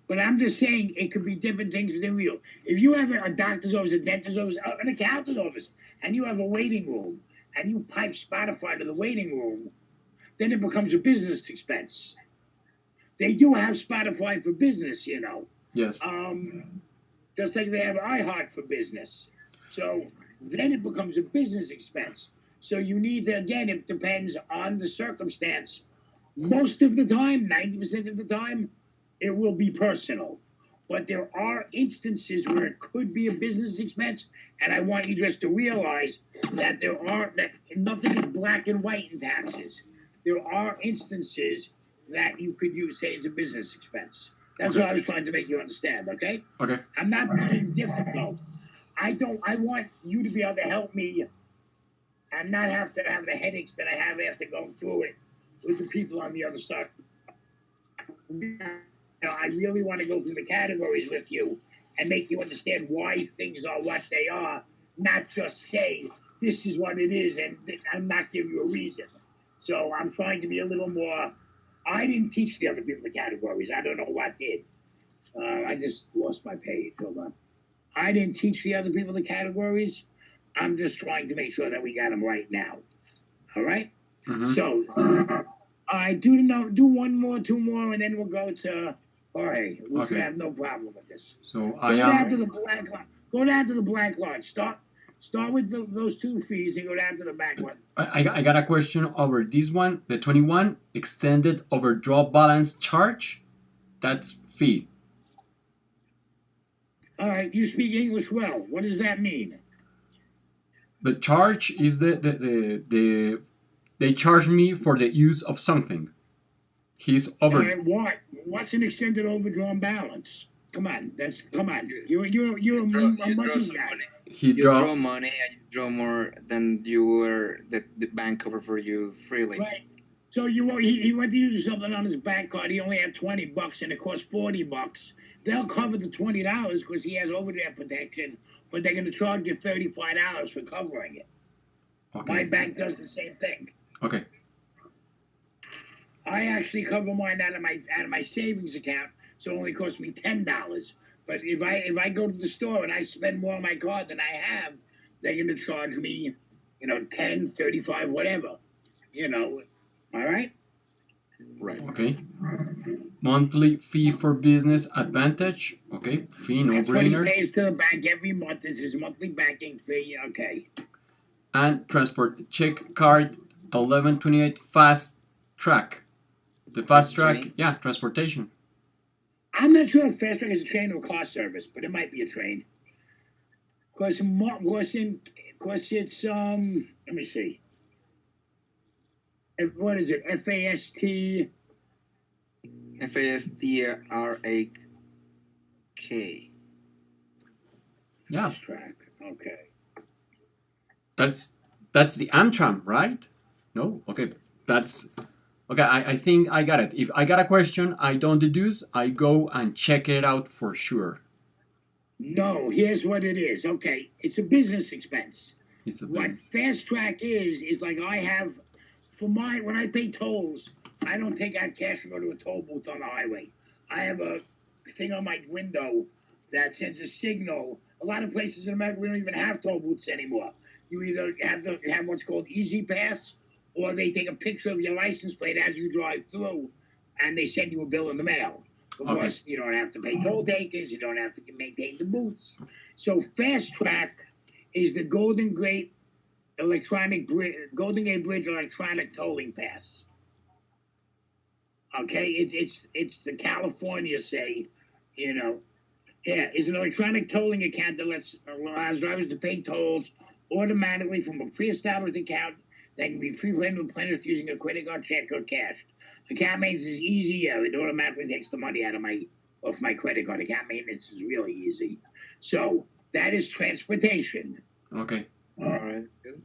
But I'm just saying it could be different things within real. If you have a doctor's office, a dentist's office, an accountant's office, and you have a waiting room, and you pipe Spotify to the waiting room, then it becomes a business expense. They do have Spotify for business, Yes. Just like they have iHeart for business. So then it becomes a business expense. So you need to, again, it depends on the circumstance. Most of the time, 90% of the time, it will be personal. But there are instances where it could be a business expense, and I want you just to realize that that nothing is black and white in taxes. There are instances that you could say it's a business expense. That's what I was trying to make you understand, okay? Okay. I'm not being difficult. I want you to be able to help me and not have to have the headaches that I have after going through it with the people on the other side. I really want to go through the categories with you and make you understand why things are what they are, not just say this is what it is and I'm not giving you a reason. So I'm trying to be a little more. I didn't teach the other people the categories. I don't know what did. I just lost my page. Hold on. I didn't teach the other people the categories. I'm just trying to make sure that we got them right now. All right. Mhm. So I do one more, two more, and then we'll go to Jorge. We Okay. should have no problem with this. So Go I down to am. the black line. Go down to the black line. Start with those two fees and go down to the back one. I got a question over this one. The 21 extended overdraw balance charge. That's fee. All right, you speak English well. What does that mean? The charge is the they charge me for the use of something. He's All over. right, what? What's an extended overdrawn balance? Come on, you're a money guy. He You draw draw. money and you draw more than you were the bank cover for you freely. Right. So he went to use something on his bank card. He only had $20 and it cost $40. They'll cover the $20 because he has overdraft protection, but they're going to charge you $35 for covering it. My Okay. bank does the same thing. Okay. I actually cover mine out of my savings account, so it only costs me $10. But if I go to the store and I spend more on my card than I have, they're going to charge me, 10, 35, whatever. All right. Right. Okay. Monthly fee for business advantage. Okay. Fee no That's what he brainer. pays to the bank every month. This is monthly banking fee. Okay. And transport check card 1128 fast track. The fast track, Train? yeah, transportation. I'm not sure if Fast Track is a train or a car service, but it might be a train. Because it's let me see. What is it? FAST. FASTRAK. Yeah, Fast Track. Okay. that's the Amtram, right? No, okay, that's okay. I think I got it. If I got a question, I don't deduce. I go and check it out for sure. No, here's what it is. Okay, it's a business expense. It's a What business. Fast Track is like I have when I pay tolls, I don't take out cash and go to a toll booth on the highway. I have a thing on my window that sends a signal. A lot of places in America we don't even have toll booths anymore. You either have to have what's called Easy Pass, or they take a picture of your license plate as you drive through, and they send you a bill in the mail. Because you don't have to pay toll takers, you don't have to maintain the booths. So Fast Track is the Golden Gate Bridge electronic tolling pass. Okay, it's the California say, it's an electronic tolling account that allows drivers to pay tolls automatically from a pre-established account that can be pre-planned and replenished using a credit card, check, or cash. Account maintenance is easy. It automatically takes the money off my credit card. Account maintenance is really easy. So that is transportation. Okay. All right. Good.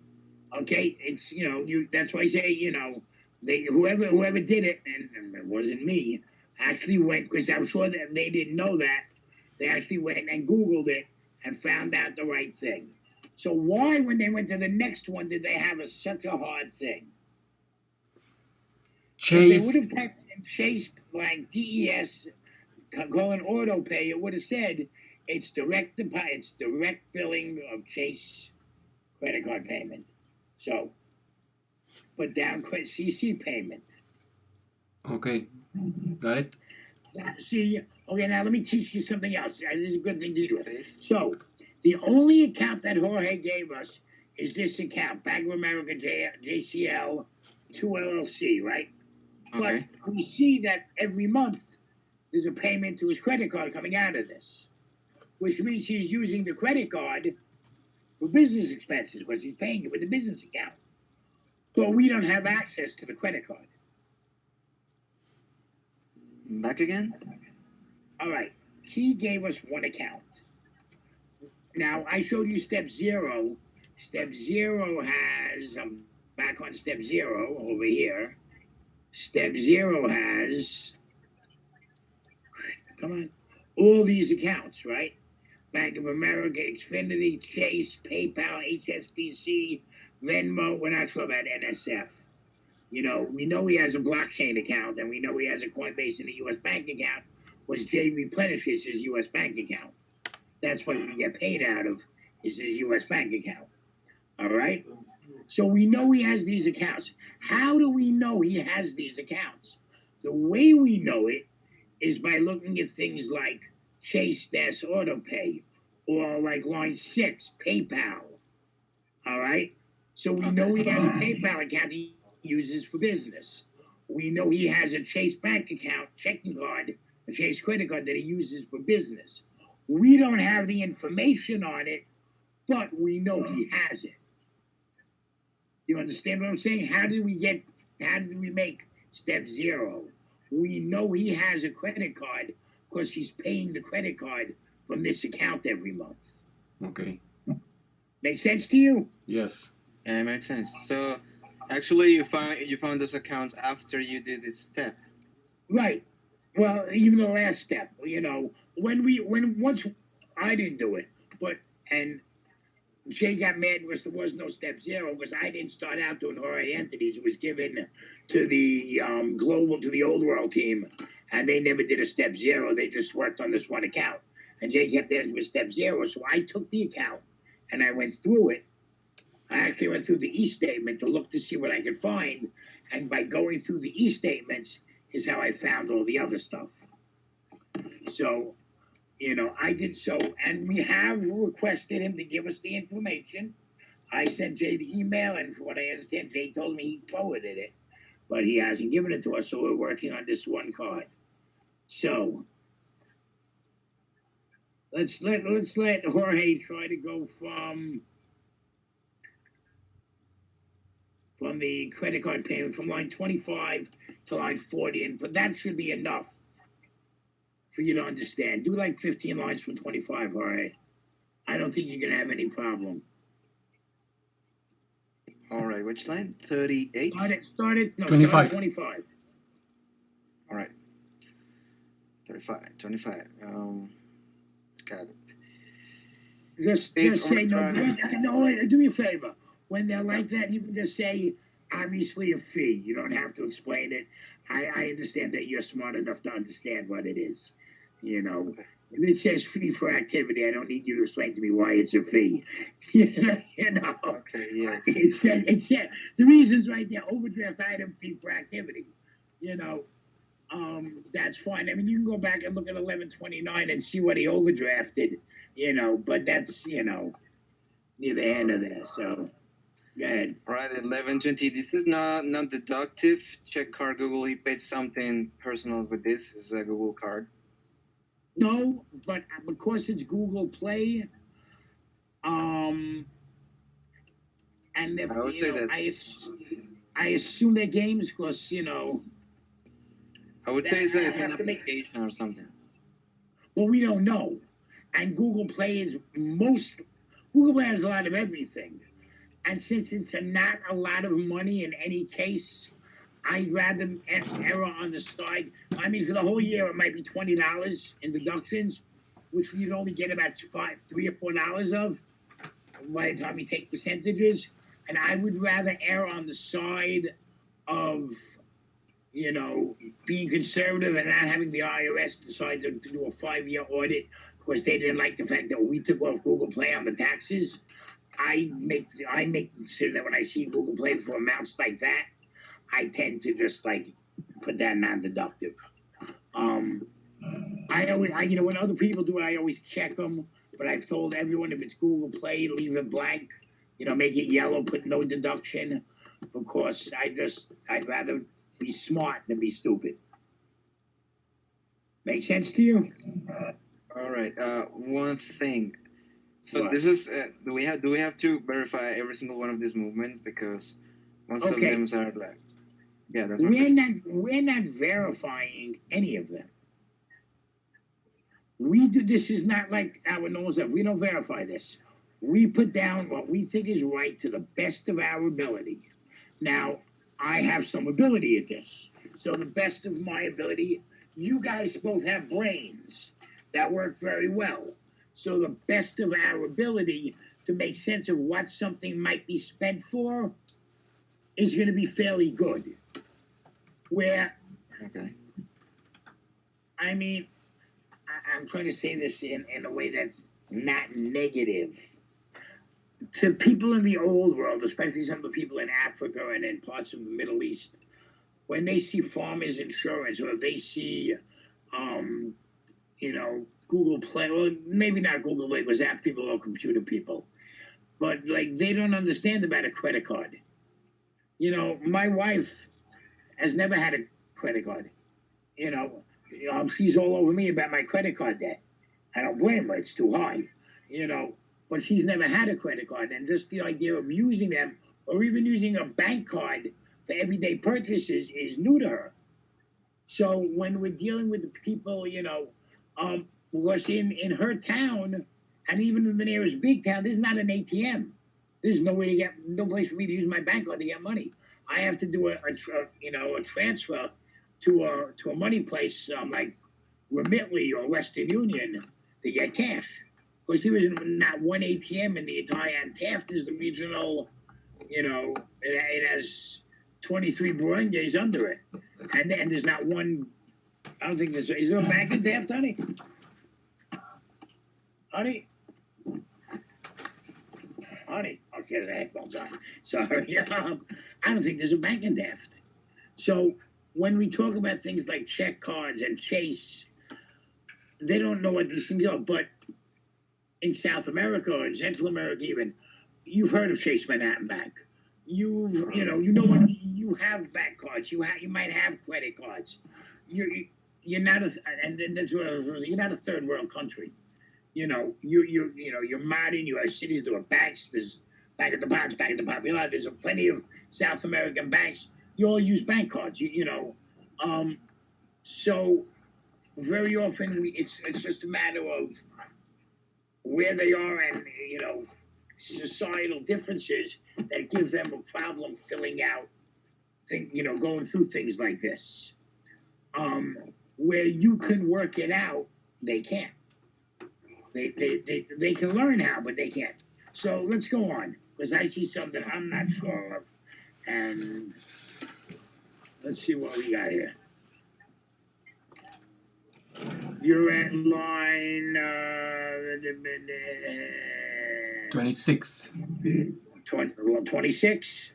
Okay, it's that's why I say they whoever did it, and it wasn't me, actually went, because I'm sure that they didn't know that. They actually went and Googled it and found out the right thing. So why, when they went to the next one, did they have such a hard thing? If they Chase. would have typed in Chase blank DES colon auto pay, it would have said it's direct billing of Chase credit card payment. So put down CC payment. Okay. Got it. See, okay, now let me teach you something else. This is a good thing to do. Please. So the only account that Jorge gave us is this account, Bank of America JCL 2 LLC, right? Okay. But we see that every month there's a payment to his credit card coming out of this, which means he's using the credit card for business expenses because he's paying it with the business account. But we don't have access to the credit card. Back again? All right. He gave us one account. Now, I showed you step 0. Step 0 has, back on step 0 over here. Step 0 has, come on, all these accounts, right? Bank of America, Xfinity, Chase, PayPal, HSBC, Venmo. We're not sure about NSF. You know, we know he has a blockchain account, and we know he has a Coinbase and a U.S. bank account, which Jay replenishes his U.S. bank account. That's what we get paid out of, is his U.S. bank account. All right? So we know he has these accounts. How do we know he has these accounts? The way we know it is by looking at things like Chase Dash AutoPay or like line 6, PayPal. All right? So we know he has a PayPal account he uses for business. We know he has a Chase bank account, checking card, a Chase credit card that he uses for business. We don't have the information on it, but we know he has it. You understand what I'm saying? How did we make step 0? We know he has a credit card because he's paying the credit card from this account every month. Okay. Make sense to you? Yes. Yeah, it makes sense. So, actually, you found those accounts after you did this step. Right. Well, even the last step, you know, once I didn't do it, and Jay got mad because there was no step 0 because I didn't start out doing Jorge entities. It was given to the to the old world team, and they never did a step 0. They just worked on this one account, and Jay kept asking for step 0. So I took the account and I went through it. I actually went through the e-statement to look to see what I could find, and by going through the e-statements is how I found all the other stuff. So, you know, I did so, and we have requested him to give us the information. I sent Jay the email, and from what I understand, Jay told me he forwarded it, but he hasn't given it to us, so we're working on this one card. So let's let Jorge try to go from the credit card payment from line 25 to line 40, but that should be enough for you to understand. Do like 15 lines from 25, Jorge. I don't think you're gonna have any problem. All right, which line? 38? Start it. No, 25. start at 25. All right. 25. Got it. Just say no. Do me a favor. When they're like that, you can just say, obviously, a fee. You don't have to explain it. I understand that you're smart enough to understand what it is. You know, if it says fee for activity, I don't need you to explain to me why it's a fee. you know. Okay, yes. It said the reason's right there. Overdraft item fee for activity. You know, that's fine. I mean, you can go back and look at 1129 and see what he overdrafted. You know, but that's neither here nor there. So. Go ahead. All right, 1120. This is not deductive. Check card Google. He paid something personal with this. This is a Google card. No, but because it's Google Play, and if, I would say that. I assume they're games because I would say it's an have to make- application or something. Well, we don't know, and Google Play Google Play has a lot of everything. And since it's not a lot of money in any case, I'd rather err on the side. I mean, for the whole year, it might be $20 in deductions, which you'd only get about $3 or $4 of by the time you take percentages. And I would rather err on the side of, being conservative and not having the IRS decide to do a 5-year audit because they didn't like the fact that we took off Google Play on the taxes. I make consider that when I see Google Play for amounts like that, I tend to just put that non-deductive. I always, when other people do it, I always check them. But I've told everyone if it's Google Play, leave it blank. Make it yellow, put no deduction, because I'd rather be smart than be stupid. Make sense to you? All right. One thing. So What? this is do we have to verify every single one of these movements because most of them are that's we're not verifying any of them. This is not like our normal stuff. We don't verify this. We put down what we think is right to the best of our ability. Now, I have some ability at this. So the best of my ability, you guys both have brains that work very well. So the best of our ability to make sense of what something might be spent for is going to be fairly good. Where, Okay. I mean, I'm trying to say this in a way that's not negative. To people in the old world, especially some of the people in Africa and in parts of the Middle East, when they see farmers insurance or they see, you know, Google Play, well, maybe not Google Play, because app people are computer people, but like they don't understand about a credit card. You know, my wife has never had a credit card. You know, she's all over me about my credit card debt. I don't blame her; it's too high. You know, but she's never had a credit card, and just the idea of using them or even using a bank card for everyday purchases is new to her. So when we're dealing with the people, you know, because in her town and even in the nearest big town, there's not an ATM. There's no way to get, no place for me to use my bank card to get money. I have to do a transfer to a money place like Remitly or Western Union to get cash. Because there was not one ATM in the entire, and Taft is the regional, you know, it has 23 barangays under it. And there's not one, I don't think there's, is there a bank in Taft, honey? Honey? Honey? Okay, the headphones on. Sorry. I don't think there's a bank in Taft. So when we talk about things like check cards and Chase, they don't know what these things are. But in South America or in Central America even, you've heard of Chase Manhattan Bank. You know when you have bank cards, you might have credit cards. You're not and that's what you're not a third world country. You know, you're modern. You have cities, there are banks. There's Bank of the Bonds, Bank of the Popular. There's plenty of South American banks. You all use bank cards. You know, so very often it's just a matter of where they are and you know societal differences that give them a problem filling out going through things like this. Where you can work it out, they can't. They can learn how, but they can't. So let's go on, because I see something I'm not sure of. And let's see what we got here. You're at line 26. 26?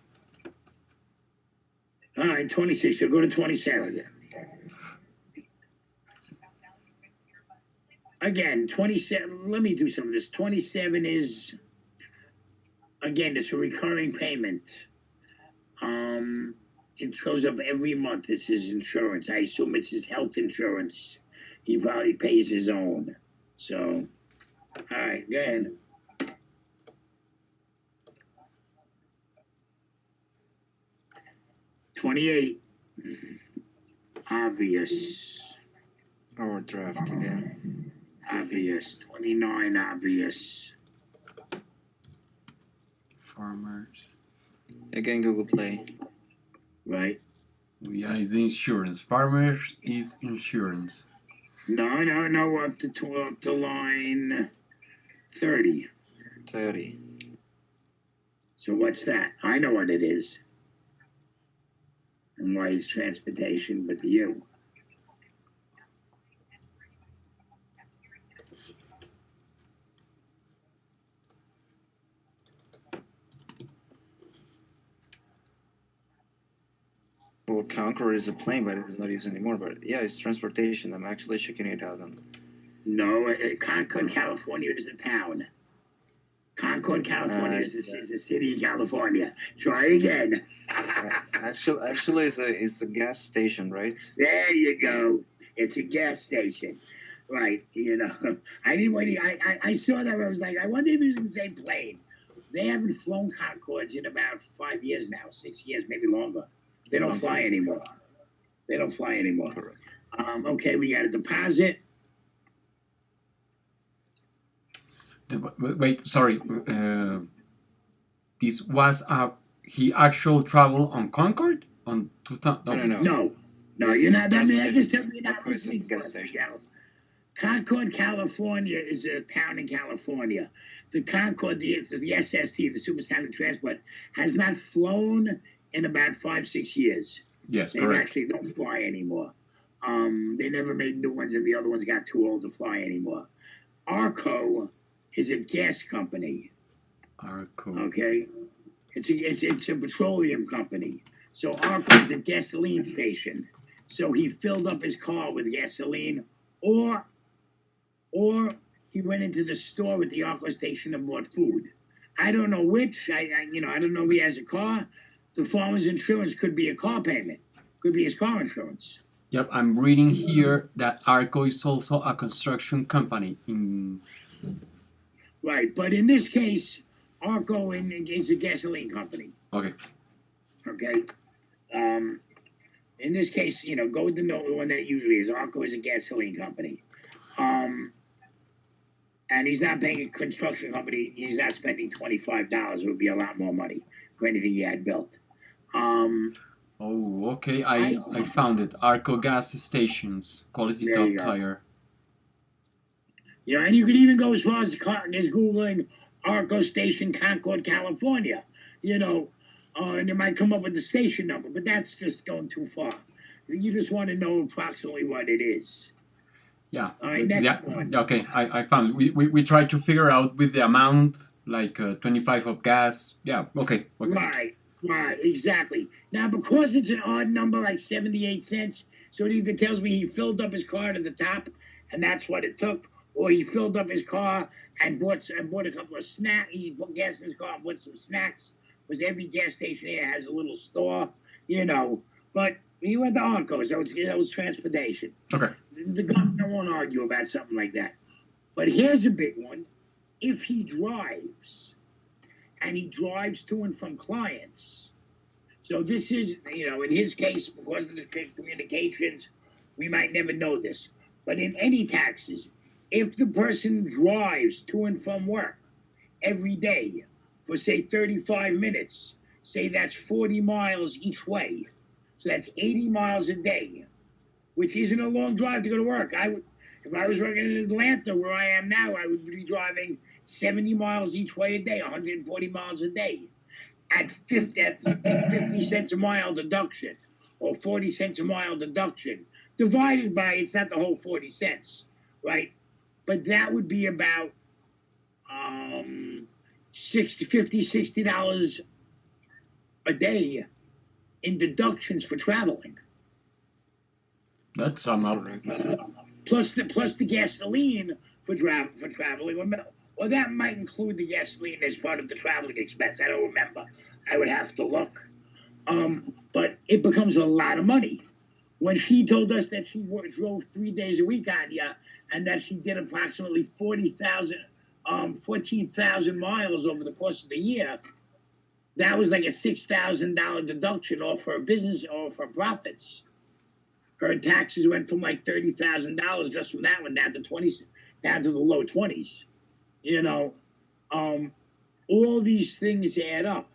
All right, 26. So go to 27. Again, 27. Let me do some of this. 27 is, again, it's a recurring payment. It shows up every month. This is insurance. I assume it's his health insurance. He probably pays his own. So, all right, go ahead. $28. Obvious. Overdraft again. Obvious. 29. Obvious. Farmers. Again, Google Play. Right. Yeah, it's insurance. Farmers is insurance. No. Up to line 30. 30. So what's that? I know what it is. And why it's transportation, but to you. Well, Concord is a plane, but it's not used anymore. But yeah, it's transportation. I'm actually checking it out. No, Concord, California is a town. Concord, California is the city of California. Try again. Actually, it's a gas station, right? There you go. It's a gas station. Right, you know. I didn't wait. I saw that. I was like, I wonder if it was in the same plane. They haven't flown Concords in about 5 years now, 6 years, maybe longer. They don't fly anymore. Okay, we got a deposit. Wait, sorry. This was he actual travel on Concord on 2000. No, you're not. I mean, I just you're not listening to us, Miguel. Concord, California is a town in California. The Concord, the SST, the Supersonic Transport, has not flown in about 5-6 years. Yes, They correct. actually don't fly anymore. They never made new ones, and the other ones got too old to fly anymore. Arco is a gas company. Arco. Okay, it's a petroleum company. So Arco is a gasoline station. So he filled up his car with gasoline, or he went into the store at the Arco station and bought food. I don't know which. I don't know if he has a car. The farmer's insurance could be a car payment. Could be his car insurance. Yep, I'm reading here that Arco is also a construction company in. Right, but in this case, Arco is a gasoline company. Okay. Okay. In this case, go with the one that it usually is. Arco is a gasoline company. And he's not paying a construction company. He's not spending $25. It would be a lot more money for anything he had built. Oh, okay. I found it. Arco gas stations, quality There top you go. tire. And you could even go as far as Googling Arco Station, Concord, California. And it might come up with the station number, but that's just going too far. You just want to know approximately what it is. Yeah. All right, next one. Okay, I found it. We tried to figure out with the amount, like 25 of gas. Yeah, okay. Right, exactly. Now, because it's an odd number, like 78 cents, so it either tells me he filled up his car to the top, and that's what it took, or he filled up his car and bought a couple of snacks. He put gas in his car and bought some snacks, because every gas station here has a little store, But he went to Arco, so that was transportation. Okay. The government won't argue about something like that. But here's a big one. If he drives, and he drives to and from clients, so this is, in his case, because of the communications, we might never know this. But in any taxes, if the person drives to and from work every day for, say, 35 minutes, say that's 40 miles each way, so that's 80 miles a day, which isn't a long drive to go to work. If I was working in Atlanta, where I am now, I would be driving 70 miles each way a day, 140 miles a day. At 50 cents a mile deduction, or 40 cents a mile deduction, divided by, it's not the whole 40 cents, right? But that would be about $60 a day in deductions for traveling. That's some up. Plus the gasoline for traveling. Or that might include the gasoline as part of the traveling expense. I don't remember. I would have to look. But it becomes a lot of money. When she told us that she drove 3 days a week on you, and that she did approximately 14,000 miles over the course of the year, that was like a $6,000 deduction off her business, off her profits. Her taxes went from like $30,000 just from that one down to the low 20s. All these things add up.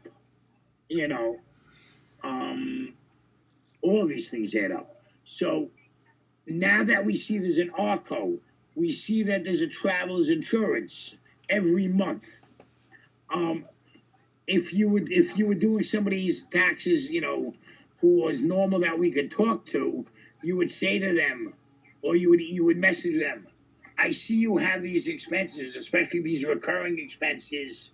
All these things add up. So now that we see there's an Arco, we see that there's a traveler's insurance every month. If you were doing somebody's taxes, who was normal that we could talk to, you would say to them, or you would message them, I see you have these expenses, especially these recurring expenses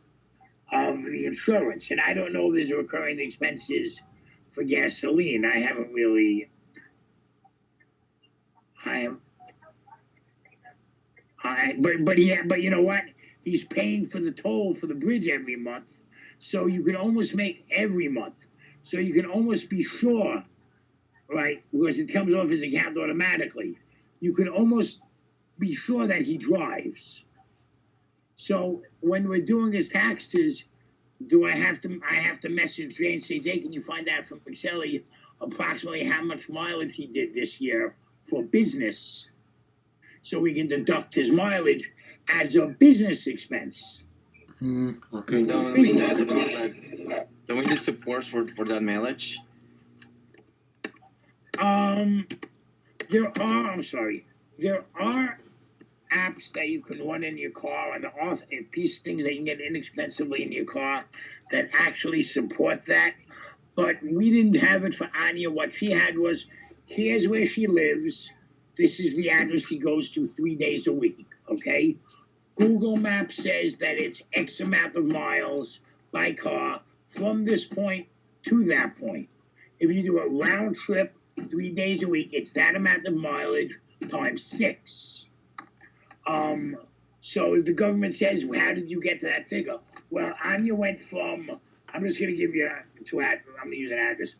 of the insurance. And I don't know if there's recurring expenses for gasoline. I haven't really. But you know what? He's paying for the toll for the bridge every month. So you can almost make every month. So you can almost be sure, right? Because it comes off his account automatically. You can almost be sure that he drives. So when we're doing his taxes, I have to message Jay and say, Jay, can you find out from Pixelli approximately how much mileage he did this year for business, so we can deduct his mileage as a business expense. Okay. Don't we need support for that mileage? There are apps that you can run in your car and piece of things that you can get inexpensively in your car that actually support that. But we didn't have it for Anya. What she had was, here's where she lives. This is the address she goes to 3 days a week. Okay. Google Maps says that it's X amount of miles by car from this point to that point. If you do a round trip 3 days a week, it's that amount of mileage times 6. So if the government says, well, how did you get to that figure? Well, Anya went from, I'm just going to give you I'm going to use an address.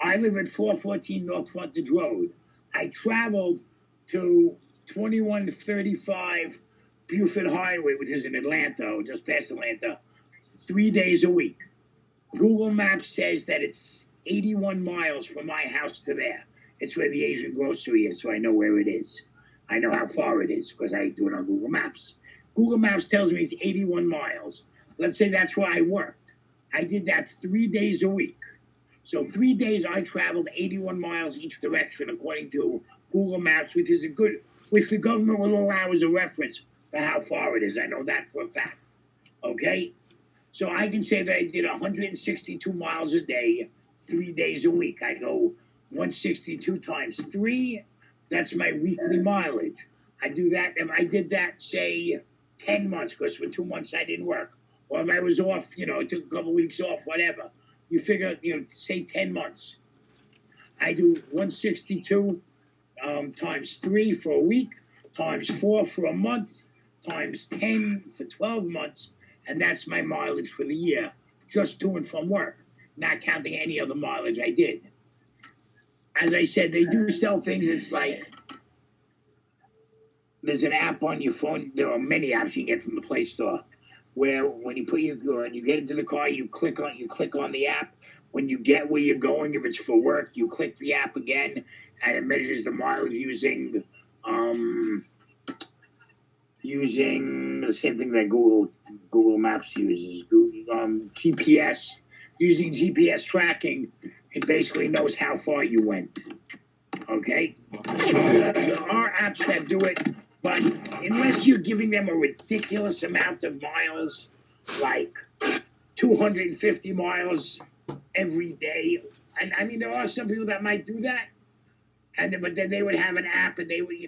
I live at 414 North Frontage Road. I traveled to 2135 Buford Highway, which is in Atlanta, or just past Atlanta, 3 days a week. Google Maps says that it's 81 miles from my house to there. It's where the Asian grocery is, so I know where it is. I know how far it is because I do it on Google Maps. Google Maps tells me it's 81 miles. Let's say that's where I worked. I did that 3 days a week. So 3 days I traveled 81 miles each direction according to Google Maps, which the government will allow as a reference for how far it is. I know that for a fact. Okay? So I can say that I did 162 miles a day, 3 days a week. I go 162 times 3. That's my weekly mileage. I do that. If I did that, say, 10 months, because for 2 months I didn't work. Or if I was off, I took a couple weeks off, whatever. You figure, say 10 months. I do 162 times 3 for a week, times 4 for a month, times 10 for 12 months, and that's my mileage for the year, just to and from work, not counting any other mileage I did. As I said, they do sell things. It's like there's an app on your phone. There are many apps you get from the Play Store, where when you you get into the car, you click on the app. When you get where you're going, if it's for work, you click the app again, and it measures the mileage using the same thing that Google Maps uses, GPS. Using GPS tracking, it basically knows how far you went. Okay? There are apps that do it, but unless you're giving them a ridiculous amount of miles, like 250 miles every day, and I mean, there are some people that might do that, but then they would have an app, and they would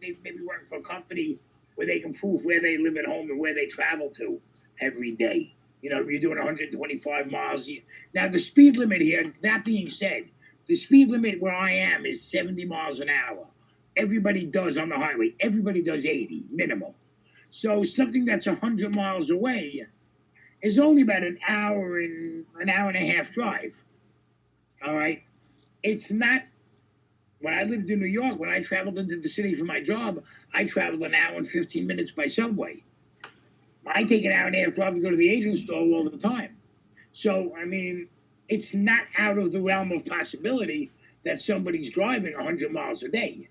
maybe work for a company where they can prove where they live at home and where they travel to every day. If you're doing 125 miles. Now, the speed limit here, that being said, the speed limit where I am is 70 miles an hour. Everybody does on the highway. Everybody does 80 minimum. So something that's 100 miles away is only about an hour and a half drive. All right? It's not. When I lived in New York, when I traveled into the city for my job, I traveled an hour and 15 minutes by subway. I take an hour and a half drive to go to the Asian store all the time. So, I mean, it's not out of the realm of possibility that somebody's driving 100 miles a day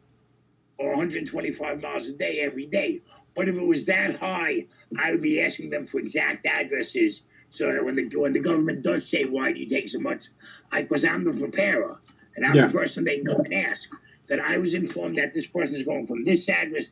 or 125 miles a day every day. But if it was that high, I would be asking them for exact addresses so that when the government does say, why do you take so much? Because I'm the preparer, and I'm the person they can go and ask, that I was informed that this person is going from this address,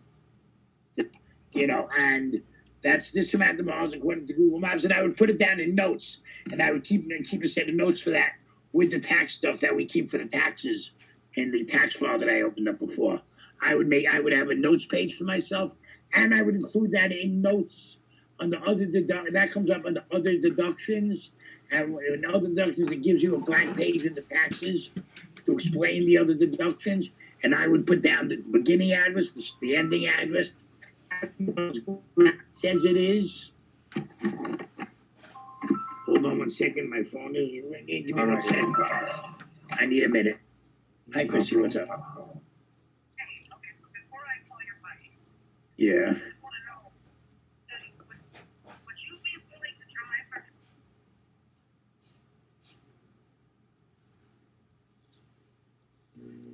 and that's this amount of miles according to Google Maps, and I would put it down in notes, and I would keep a set of notes for that with the tax stuff that we keep for the taxes in the tax file that I opened up before. I would have a notes page for myself, and I would include that in notes under other that comes up under other deductions, and in other deductions it gives you a blank page in the taxes to explain the other deductions, and I would put down the beginning address, the ending address. Says it is. Hold on 1 second. My phone is ringing. Give me 1 second. I need a minute. Hi, Chrissy. What's up? Yeah.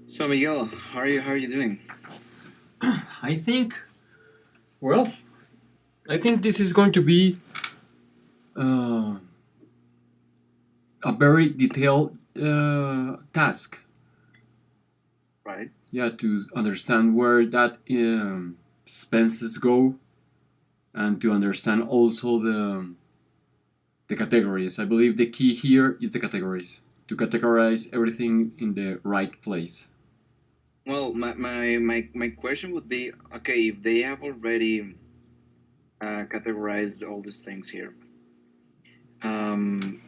So Miguel, how are you doing? I think this is going to be a very detailed task. Right. Yeah, to understand where that expenses go, and to understand also the categories. I believe the key here is the categories, to categorize everything in the right place. Well, my question would be, okay, if they have already categorized all these things here, do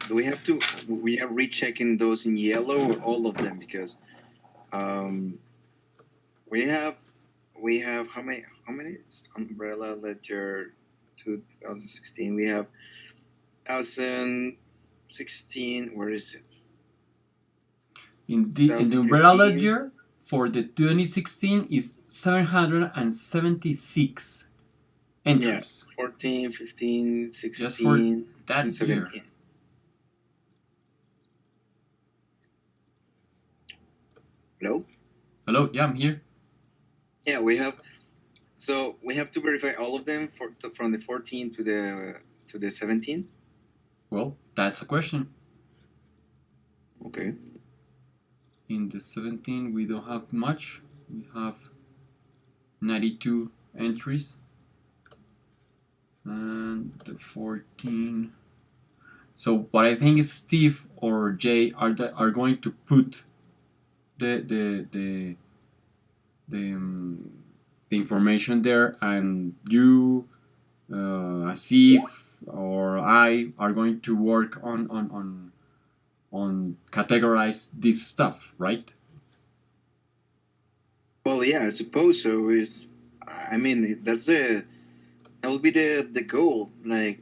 we are rechecking those in yellow or all of them? Because we have how many umbrella ledger 2016, we have 2016, where is it? In the umbrella ledger for the 2016 is 776 entries. Yeah, 14, 15, 16, just for that and 17. year. Hello? Hello, yeah, I'm here. Yeah, we have to verify all of them from the 14 to the 17. Well, that's a question. Okay. In the 17 we don't have much. We have 92 entries. And the 14. So what I think is Steve or Jay are going to put the information there, and you, Asif or I are going to work on categorize this stuff, right? Well, yeah, I suppose so. That will be the goal. Like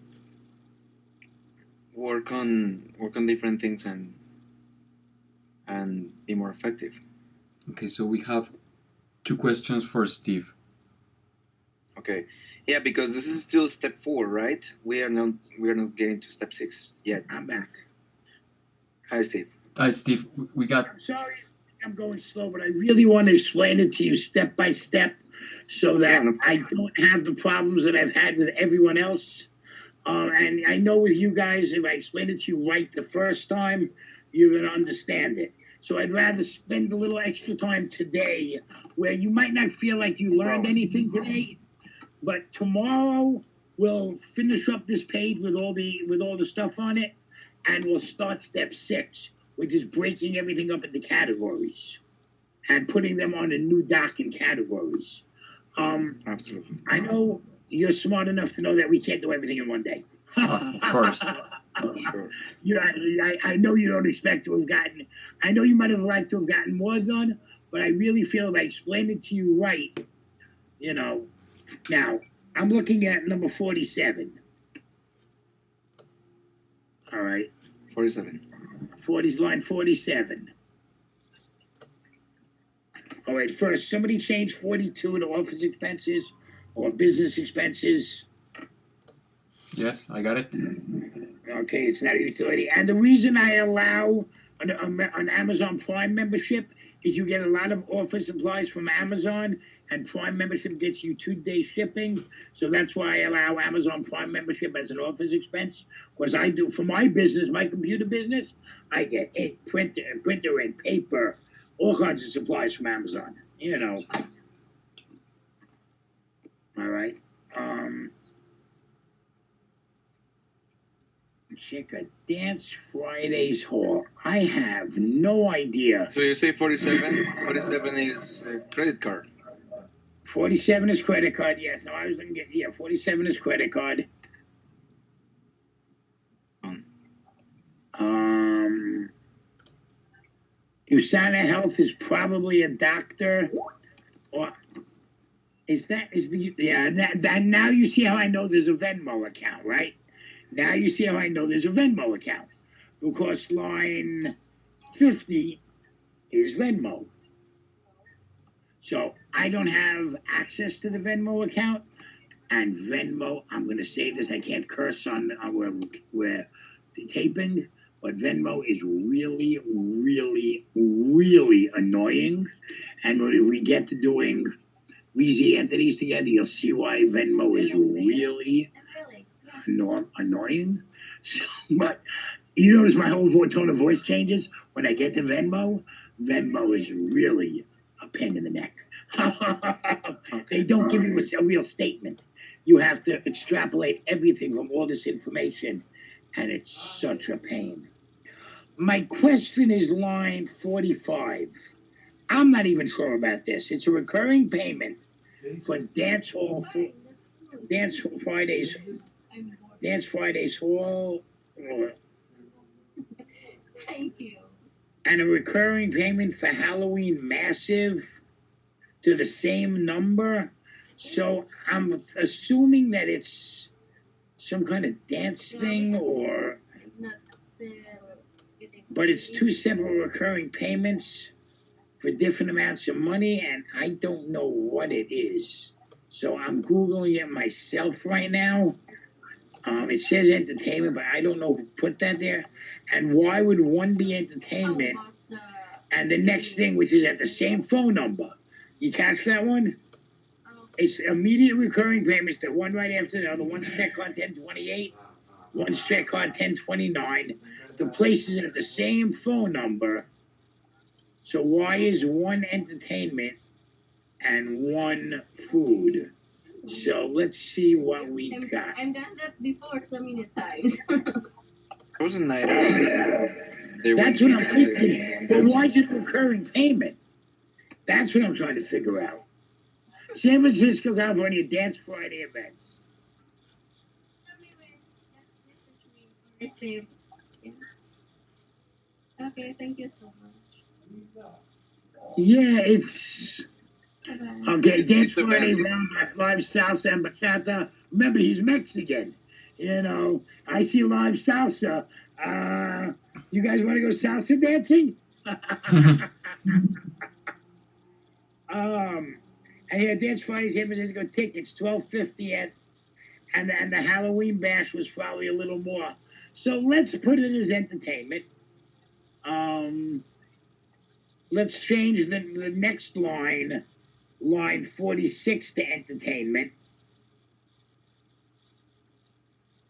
work on different things and be more effective. Okay, so we have 2 questions for Steve. Okay, yeah, because this is still step 4, right? We are not getting to step 6 yet. I'm back. Hi, Steve. Hi, Steve. We got. I'm sorry, I'm going slow, but I really want to explain it to you step by step, so that I don't have the problems that I've had with everyone else. And I know with you guys, if I explain it to you right the first time, you're going to understand it. So I'd rather spend a little extra time today where you might not feel like you learned anything today, but tomorrow we'll finish up this page with all the stuff on it, and we'll start step 6, which is breaking everything up into categories and putting them on a new doc in categories. Absolutely. I know you're smart enough to know that we can't do everything in one day. Of course. Sure. I know you don't expect to have gotten. I know you might have liked to have gotten more done, but I really feel if I explained it to you right, Now, I'm looking at number 47. All right. 47. 40's line 47. All right, first, somebody changed 42 to office expenses or business expenses. Yes, I got it. Okay, it's not a utility. And the reason I allow an Amazon Prime membership is you get a lot of office supplies from Amazon, and Prime membership gets you 2-day shipping. So that's why I allow Amazon Prime membership as an office expense. Because I do, for my business, my computer business, I get a printer and paper, all kinds of supplies from Amazon, All right. Check a Dance Fridays Hall. I have no idea. So you say 47? 47 is a credit card. 47 is credit card, yes. No, I was looking at, 47 is credit card. USANA Health is probably a doctor. Or now you see how I know there's a Venmo account, right? Now you see how I know there's a Venmo account. Because line 50 is Venmo. So I don't have access to the Venmo account. And Venmo, I'm going to say this, I can't curse on where the taping, but Venmo is really, really, really annoying. And when we get to doing Weezy entities together, you'll see why Venmo is really annoying. So, but you notice my whole tone of voice changes when I get to Venmo. Venmo is really a pain in the neck. They don't give you a real statement. You have to extrapolate everything from all this information, and it's such a pain. My question is line 45. I'm not even sure about this. It's a recurring payment for Dance Fridays, Dance Fridays Hall, Thank you. and a recurring payment for Halloween Massive to the same number. So I'm assuming that it's some kind of dance thing, or Not still getting but it's two separate recurring payments for different amounts of money, and I don't know what it is. So I'm Googling it myself right now. It says entertainment, but I don't know who put that there. And why would one be How entertainment about the and the next thing, which is at the same phone number? You catch that one? It's immediate recurring payments that one right after the other. One's check card 1028, one's check card 1029. The places at the same phone number. So why is one entertainment and one food? So let's see what we got. I've done that before so many times. It was a night out. They That's went what I'm in thinking. But why is it a recurring payment? That's what I'm trying to figure out. San Francisco, California Dance Friday events. Receive. Yeah. Okay, thank you so much. Yeah, it's Bye-bye. okay. It's Dance the Friday, best. live salsa and bachata. Remember, he's Mexican. You know, I see live salsa. You guys want to go salsa dancing? And yeah, Dance Friday, San Francisco tickets $12.50 and the Halloween bash was probably a little more. So let's put it as entertainment. Let's change the next line 46 to entertainment.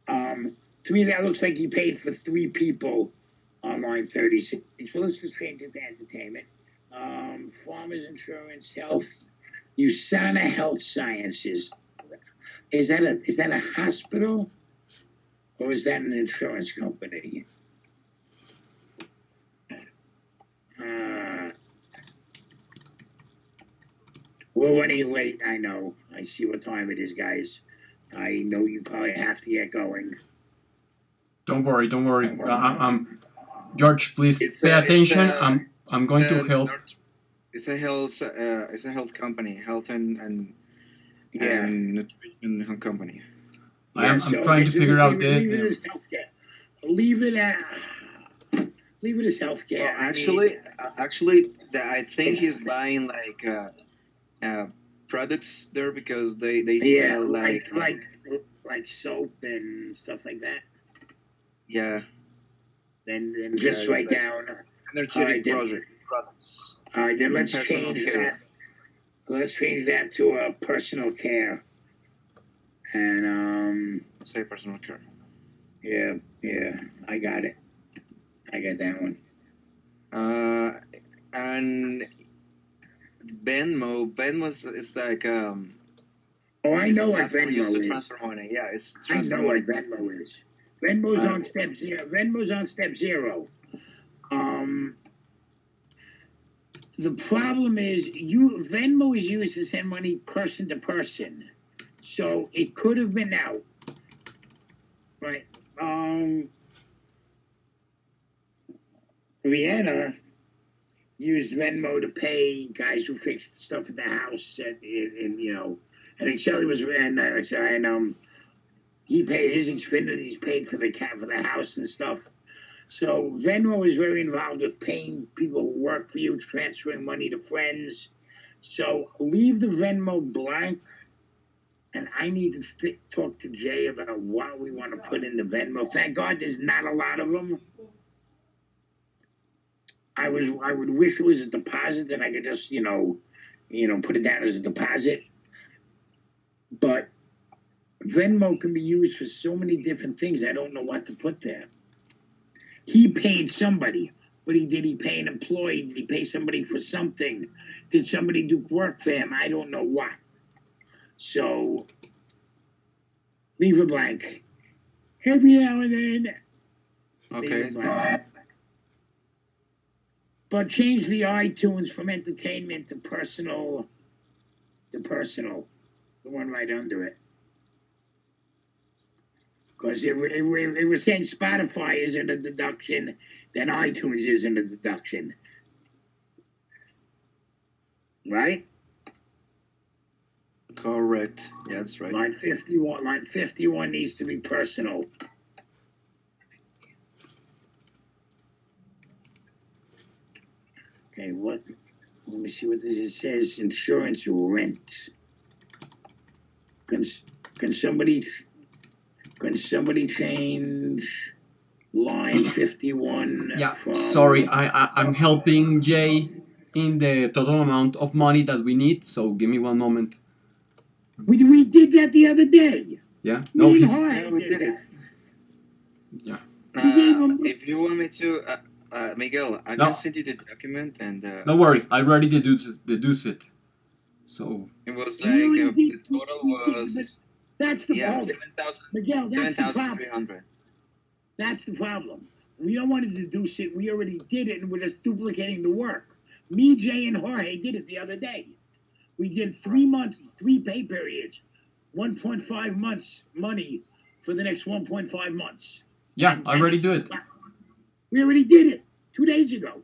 To me, that looks like he paid for 3 people on line 36. So let's just change it to entertainment. Farmers Insurance, Health, USANA Health Sciences. Is that a hospital, or is that an insurance company? We're running late. I know. I see what time it is, guys. I know you probably have to get going. Don't worry, don't worry. George, please It's pay a- attention. it's a- I'm going to help. It's a health company, health and Yeah. nutrition company. I'm so trying to figure out leave it the as healthcare. Leave it as healthcare. Well, I mean, actually, I think he's buying products there because they yeah, sell like soap and stuff like that. yeah Then just Yeah, write like- down. energetic Alright, products. All right, then let's Personal change care. that. Let's change that to personal care. And Say personal care. yeah, I got it. I got that one. And Venmo is like Oh, I it's know a what platform used Venmo to is. transfer money. Yeah, it's I transfer know what money. Venmo is. Venmo's on step 0. Venmo's on step 0. The problem is Venmo is used to send money person to person. So it could have been out. Right. Vienna used Venmo to pay guys who fixed stuff at the house, and I think Shelly was and he paid his Xfinity's paid for the house and stuff. So Venmo is very involved with paying people who work for you, transferring money to friends. So leave the Venmo blank, and I need to talk to Jay about what we want to put in the Venmo. Thank God there's not a lot of them. I would wish it was a deposit that I could just put it down as a deposit. But Venmo can be used for so many different things. I don't know what to put there. He paid somebody. But did he pay an employee? Did he pay somebody for something? Did somebody do work for him? I don't know what. So leave it blank. Every now and then. Okay. leave it blank. But change the iTunes from entertainment to personal. The one right under it. Because it was saying Spotify isn't a deduction, then iTunes isn't a deduction. Right? Correct. Yeah, that's right. Line 51 needs to be personal. Okay, what? Let me see what this is. It says insurance rent. Can somebody change line 51? Yeah, from, sorry, I'm helping Jay in the total amount of money that we need. So give me one moment. We did that the other day. Yeah, Me no, and he's Jorge Yeah, we did it. that. yeah. We gave him- If you want me to, Miguel, I No. can send you the document, and Don't worry, I already deduce it. So it was We like already the did- total we did, was That's the yeah problem. 7,000 Miguel, that's the problem. 7,300. That's the problem. We don't want to deduce it. We already did it, and we're just duplicating the work. Me, Jay, and Jorge did it the other day. We did 3 months, 3 pay periods, 1.5 months money for the next 1.5 months. yeah, I already do it. We already did it 2 days ago.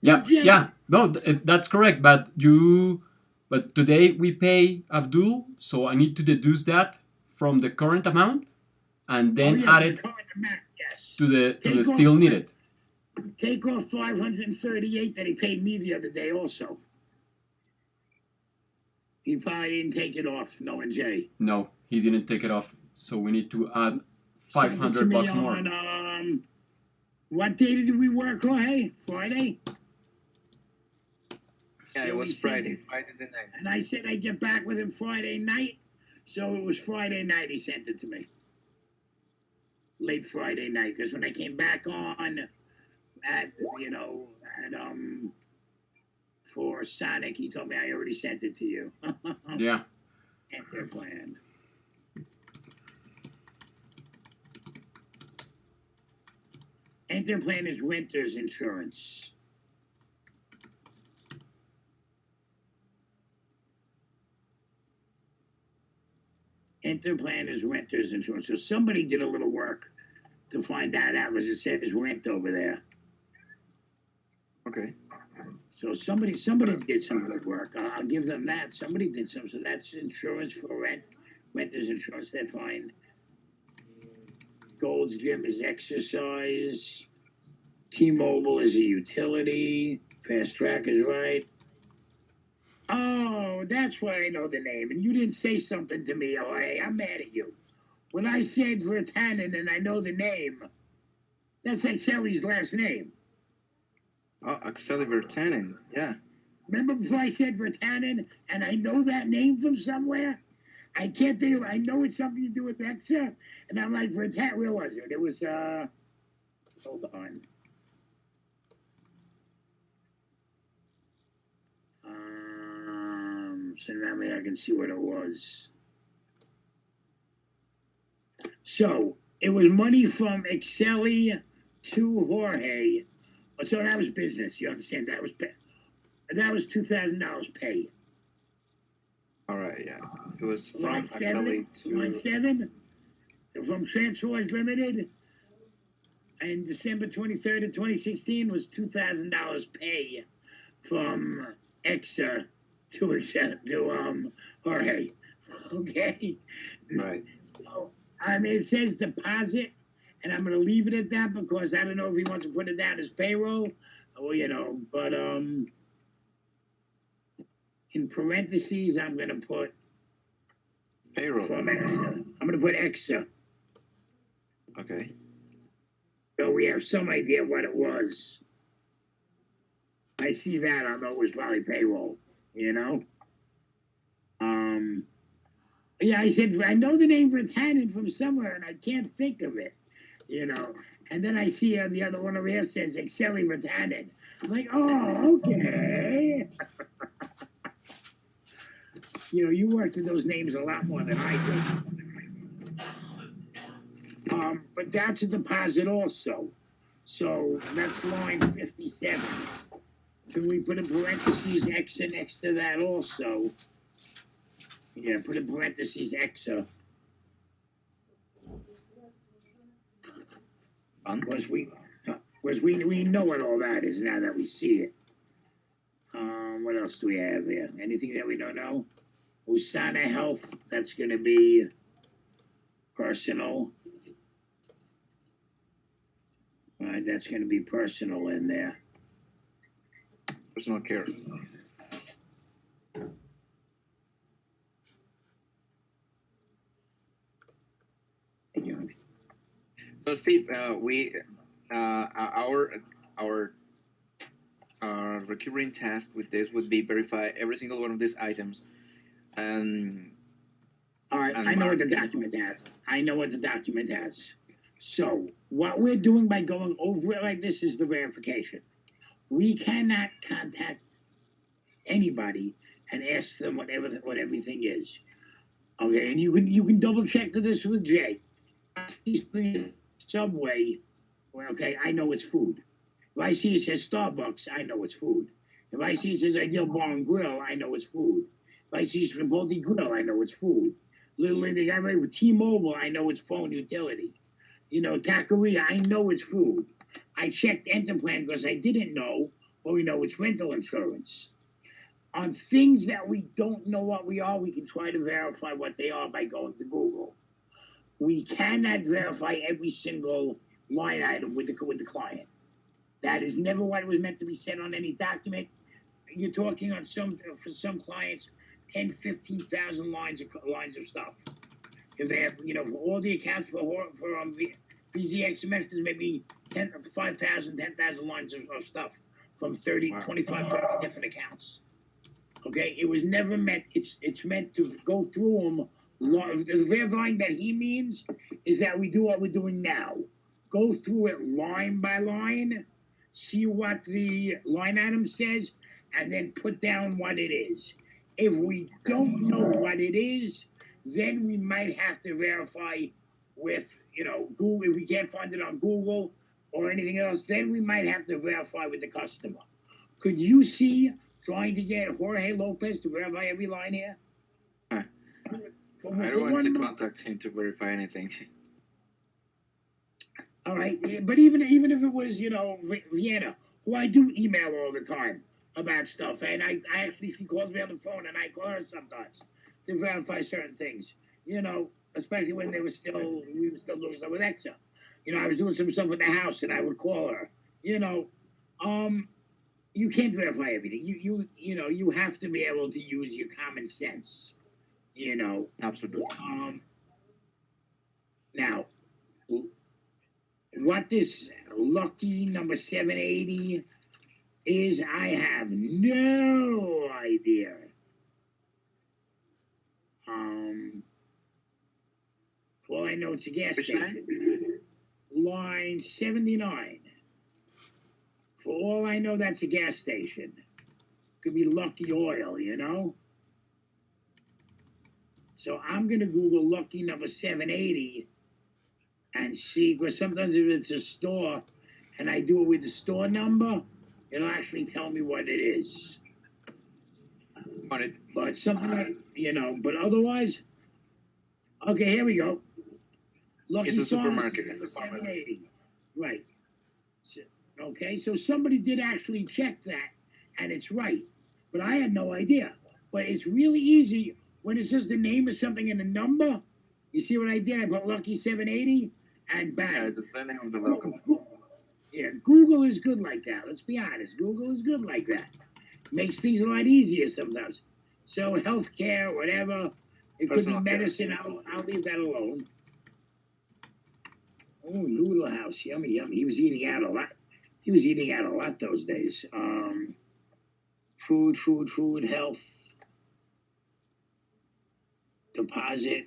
Yeah, Jay. yeah. No, that's correct. But today we pay Abdul, so I need to deduce that from the current amount, and then add the it current amount, yes. to the Take off- still needed. Take off 538 that he paid me the other day also. He probably didn't take it off, knowing Jay. No, he didn't take it off. So we need to add Send it to 500 me bucks more. on, what day did we work, Jorge? Friday? Yeah, So it he was said- Friday the night. And I said I'd get back with him Friday night. So it was Friday night he sent it to me. Late Friday night. Because when I came back on for Sonic, he told me I already sent it to you. Yeah. Enter plan. Enter plan is renter's insurance. Enter plan is renter's insurance. So somebody did a little work to find that out, as it says rent over there. Okay. So somebody did some good work. I'll give them that. Somebody did some. So that's insurance for rent. Renter's insurance. That's fine. Gold's Gym is exercise. T-Mobile is a utility. Fast Track is right. Oh, that's why I know the name. And you didn't say something to me. Oh, hey, I'm mad at you. When I said Vertanen and I know the name, that's Excelli's last name. Oh, Axel Vertanen. Yeah. Remember before I said Vertanen and I know that name from somewhere? I can't think of it. I know it's something to do with Exa. And I'm like, Vertanen, where was it? It was, hold on. So now maybe I can see what it was. So it was money from Excelli to Jorge. So that was business. You understand? That was $2,000 pay. All right. Yeah. It was from Line Axel 7, line to 7, from Transfers Limited, and December 23rd of 2016 was $2,000 pay from Exa to Jorge. Okay. right. So, I mean, it says deposit, and I'm going to leave it at that because I don't know if he wants to put it down as payroll, or but in parentheses, I'm going to put Payroll. from Exa. I'm going to put Exa. Okay. So we have some idea what it was. I see that, I know it was probably payroll, Yeah, I said, I know the name Vertanen from somewhere, and I can't think of it, And then I see the other one over here says Exceli retarded. I'm like, oh, okay. You know, you worked with those names a lot more than I do. But that's a deposit also. So that's line 57. Can we put in parentheses Exa next to that also? Yeah, put in parentheses Exa. Because we know what all that is now that we see it. What else do we have here? Anything that we don't know? Usana Health, that's going to be personal. All right, that's going to be personal in there. Personal care. So Steve, our recurring task with this would be verify every single one of these items, and all right, I know what the document has. So what we're doing by going over it like this is the verification. We cannot contact anybody and ask them what everything is. Okay, and you can double check this with Jay. Subway, well, okay, I know it's food. If I see it says Starbucks, I know it's food. If I see it says Ideal Bar and Grill, I know it's food. If I see Chipotle Grill, I know it's food. Literally, the guy with T-Mobile, I know it's phone utility. You know, Taqueria, I know it's food. I checked Enterplan because I didn't know, but we know it's rental insurance. On things that we don't know what we are, we can try to verify what they are by going to Google. We cannot verify every single line item with the client. That is never what was meant to be said on any document. You're talking on for some clients, 10, 15,000 lines of stuff. If they have, you know, for all the accounts for VZX semesters, maybe 5,000, 10,000 lines of stuff from 30, wow. 25, 30 different accounts. Okay, it was never meant. It's meant to go through them. The verifying that he means is that we do what we're doing now. Go through it line by line, see what the line item says, and then put down what it is. If we don't know what it is, then we might have to verify with, you know, Google. If we can't find it on Google or anything else, then we might have to verify with the customer. Could you see trying to get Jorge Lopez to verify every line here? I don't want to contact him to verify anything. All right, but even if it was, you know, Vienna, who I do email all the time about stuff, and I actually, she calls me on the phone, and I call her sometimes to verify certain things, you know, especially when we were still doing stuff with Exa. You know, I was doing some stuff with the house, and I would call her. You know, you can't verify everything. You know, you have to be able to use your common sense. You know, absolutely. Now, what this lucky number 780 is, I have no idea. Well, I know it's a gas station. Line 79. For all I know, that's a gas station. Could be Lucky Oil, you know? So I'm going to Google lucky number 780 and see, because sometimes if it's a store and I do it with the store number, it'll actually tell me what it is. But something like, you know, but otherwise, okay, here we go. Lucky it's a supermarket. It's a 780. Right. So, okay, so somebody did actually check that, and it's right. But I had no idea. But it's really easy. When it's just the name of something and a number, you see what I did? I put Lucky 780 and bang. Yeah, just the name of the local. Yeah, Google is good like that. Let's be honest. Google is good like that. Makes things a lot easier sometimes. So healthcare, whatever. It could be medicine. I'll leave that alone. Oh, Noodle House. Yummy, yummy. He was eating out a lot those days. Food, health. Deposit.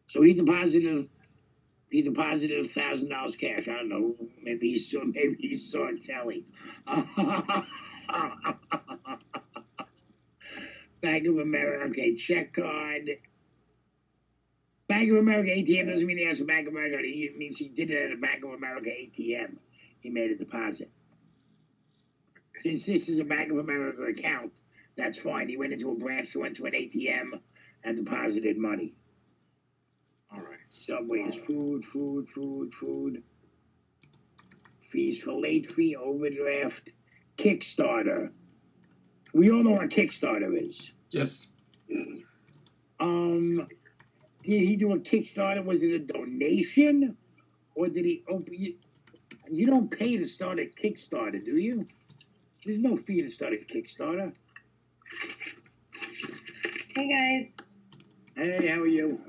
So he deposited He deposited $1,000 cash. I don't know. Maybe he saw telly. Bank of America. Okay, check card. Bank of America ATM doesn't mean he has a Bank of America. It means he did it at a Bank of America ATM. He made a deposit. Since this is a Bank of America account, that's fine. He went into a branch, went to an ATM, and deposited money. All right. Subways, food. Fees for late fee, overdraft, Kickstarter. We all know what Kickstarter is. Yes. Did he do a Kickstarter? Was it a donation, or did he open? You don't pay to start a Kickstarter, do you? There's no fee to start a Kickstarter. Hey guys. Hey, how are you?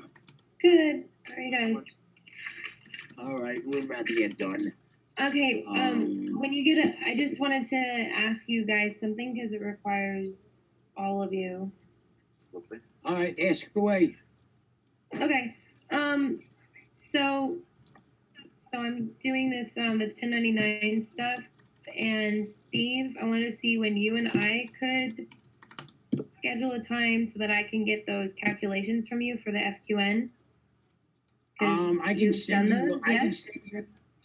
Good. How are you guys? All right, we're about to get done. Okay. When you get it, I just wanted to ask you guys something because it requires all of you. All right, ask away. Okay. So I'm doing this the 1099 stuff, and Steve, I want to see when you and I could schedule a time so that I can get those calculations from you for the FQN. I can send you.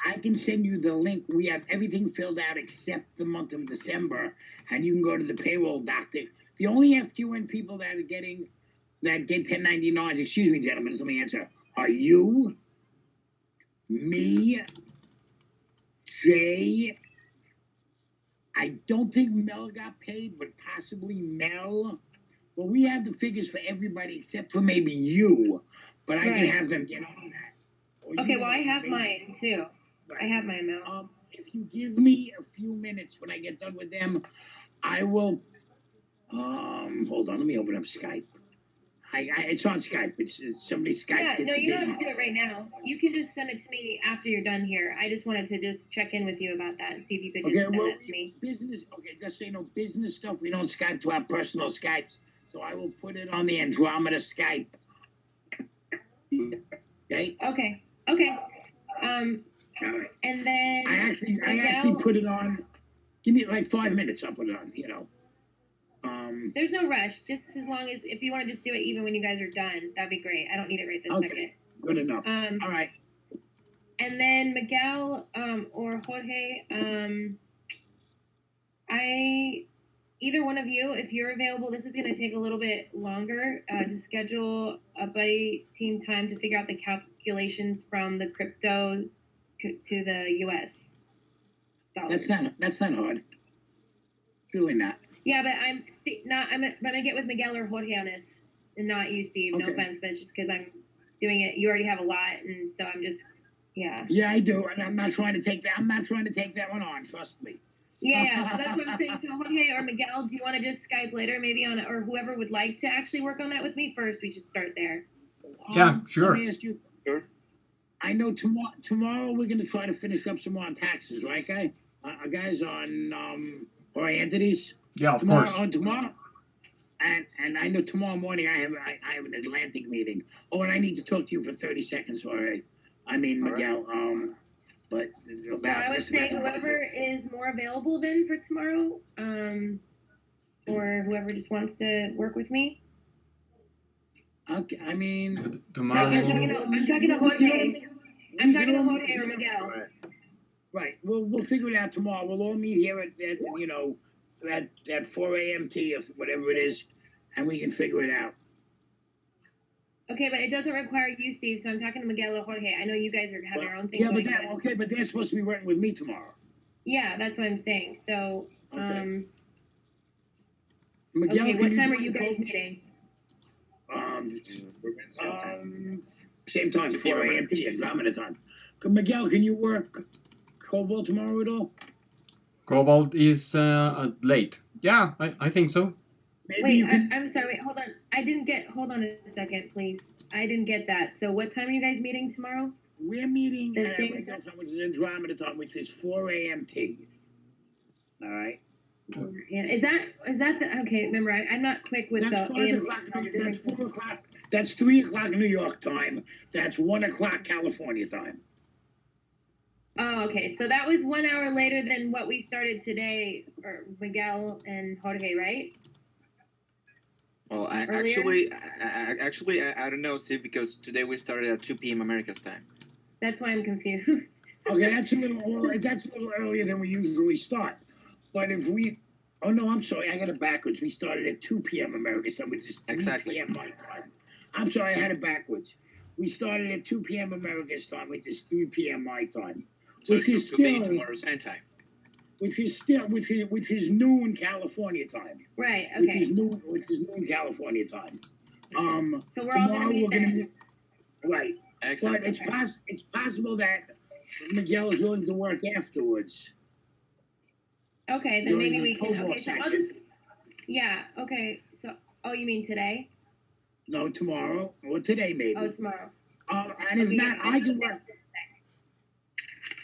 I can send you the link. We have everything filled out except the month of December, and you can go to the payroll doctor. The only FQN people that get 1099s, excuse me, gentlemen, let me answer, are you, me, Jay. I don't think Mel got paid, but possibly Mel. Well, we have the figures for everybody except for maybe you, but I can have them get on that. Okay, well, I have mine too. I have my amount. If you give me a few minutes when I get done with them, I will. Hold on, let me open up Skype. It's on Skype. It's somebody Skype. Yeah, no, you don't have to do it right now. You can just send it to me after you're done here. I just wanted to just check in with you about that and see if you could just send that to me. Business. Okay, just so you know, business stuff. We don't Skype to our personal Skypes, so I will put it on the Andromeda Skype. Okay. Okay. All right. And then I actually put it on. Give me like 5 minutes. I'll put it on. There's no rush. Just as long as if you want to just do it even when you guys are done, that'd be great. I don't need it right this second. Good enough. All right. And then Miguel or Jorge, either one of you, if you're available, this is going to take a little bit longer to schedule a buddy team time to figure out the calculations from the crypto to the U.S. dollars. That's not hard. Really not. Yeah, but I'm gonna get with Miguel or Jorge on this, and not you, Steve. Okay. No offense, but it's just because I'm doing it. You already have a lot, and so I'm just, yeah. Yeah, I do, and I'm not trying to take that. I'm not trying to take that one on. Trust me. Yeah, so that's what I'm saying. So Jorge or Miguel, do you want to just Skype later, maybe on, or whoever would like to actually work on that with me first? We should start there. Yeah, sure. Let me ask you. Sure. I know tomorrow we're gonna try to finish up some more on taxes, right, guys? On or entities. Yeah, of course. Tomorrow, and I know tomorrow morning I have an Atlantic meeting. Oh, and I need to talk to you for 30 seconds. All right. I mean, Miguel. But so I would say whoever is more available then for tomorrow, or whoever just wants to work with me. Okay, I mean tomorrow. I'm talking to Jorge. I'm talking to Jorge or Miguel. Right. We'll figure it out tomorrow. We'll all meet here at 4 a.m. or whatever it is, and we can figure it out. Okay, but it doesn't require you, Steve. So I'm talking to Miguel or Jorge. I know you guys have your own thing. Yeah, but they're supposed to be working with me tomorrow. Yeah, that's what I'm saying. So, Miguel, okay, what time are you guys meeting? Same time, 4 a.m. Andromeda time. Miguel, can you work Cobalt tomorrow at all? Cobalt is late. Yeah, I think so. Maybe I'm sorry. Wait, hold on. Hold on a second, please. I didn't get that. So what time are you guys meeting tomorrow? We're meeting at time, which is Andromeda time, which is 4 a.m. All right. Yeah, is that the, okay? Remember, I'm not quick with That's the 5 AM o'clock. all the That's different. 4 o'clock. That's 3 o'clock New York time. That's 1 o'clock California time. Oh, okay. So that was 1 hour later than what we started today, or Miguel and Jorge, right? Well, Earlier? I don't know, Steve, because today we started at 2 p.m. America's time. That's why I'm confused. Okay, that's a little earlier than we usually start. But if we, oh no, I'm sorry, I got it backwards. We started at 2 p.m. American time, which is 3 Exactly. p.m. my time. I'm sorry, I had it backwards. We started at 2 p.m. America's time, which is 3 p.m. my time, So which is it could be still, tomorrow same time. which is noon California time. Right. Which Okay. is noon California time. So we're all gonna Tomorrow meet we're gonna there. right. But Exactly. it's possible that Miguel is willing to work afterwards. Okay, then maybe During we the can. football Okay, so I'll section. just. Yeah. Okay. So. Oh, you mean today? No, tomorrow or today maybe. Oh, tomorrow. And if Okay, not, yeah, I can work.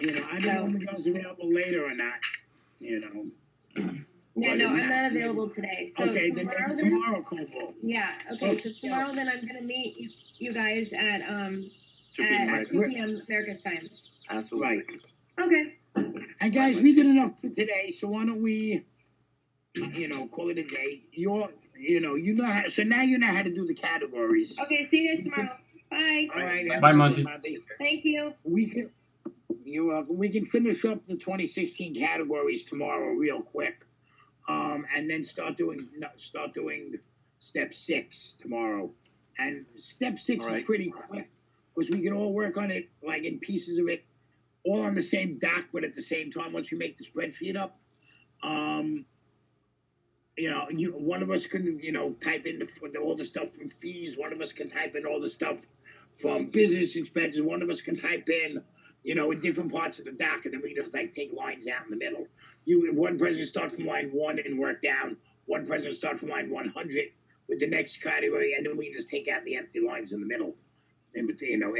You know, I don't know So- if Miguel's available later or not. You know. Yeah. But No, if I'm not available today. So Okay, then tomorrow. maybe tomorrow, Kobo. Yeah. Okay. So tomorrow, then I'm gonna meet you guys at 2 p.m. at America's 2 p.m. America's time. Absolutely. Right. Okay. And guys, we did enough for today, so why don't we, call it a day? You know how. So now you know how to do the categories. Okay. See you guys tomorrow. Bye. All right. Bye, Monty. Thank you. You're welcome. We can finish up the 2016 categories tomorrow, real quick, and then start doing step 6 tomorrow. And step 6 All right. is pretty quick because we can all work on it like in pieces of it, all on the same doc, but at the same time. Once we make the spreadsheet up, one of us can type in all the stuff from fees. One of us can type in all the stuff from business expenses. One of us can type in in different parts of the doc, and then we just like take lines out in the middle. One person start from line 1 and work down. One person start from line 100 with the next category, and then we just take out the empty lines in the middle,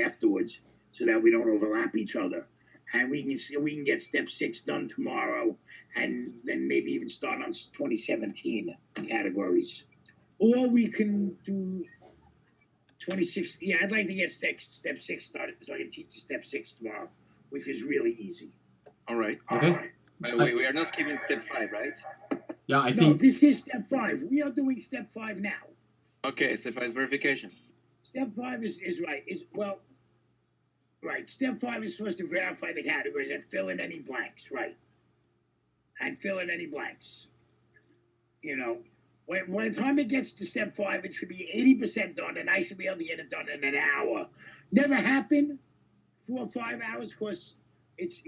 afterwards, so that we don't overlap each other. And we can get step 6 done tomorrow, and then maybe even start on 2017 categories, or we can do 26. Yeah, I'd like to get step 6 started so I can teach step 6 tomorrow, which is really easy. All right. Okay. By the way, we are not skipping step 5, right? Yeah, I No, think this is step 5. We are doing step 5 now. Okay, step 5 is verification. Step 5 is right. Right. Step 5 is supposed to verify the categories and fill in any blanks. Right. And fill in any blanks. When the time it gets to step 5, it should be 80% done, and I should be able to get it done in an hour. Never happened 4 or 5 hours because it's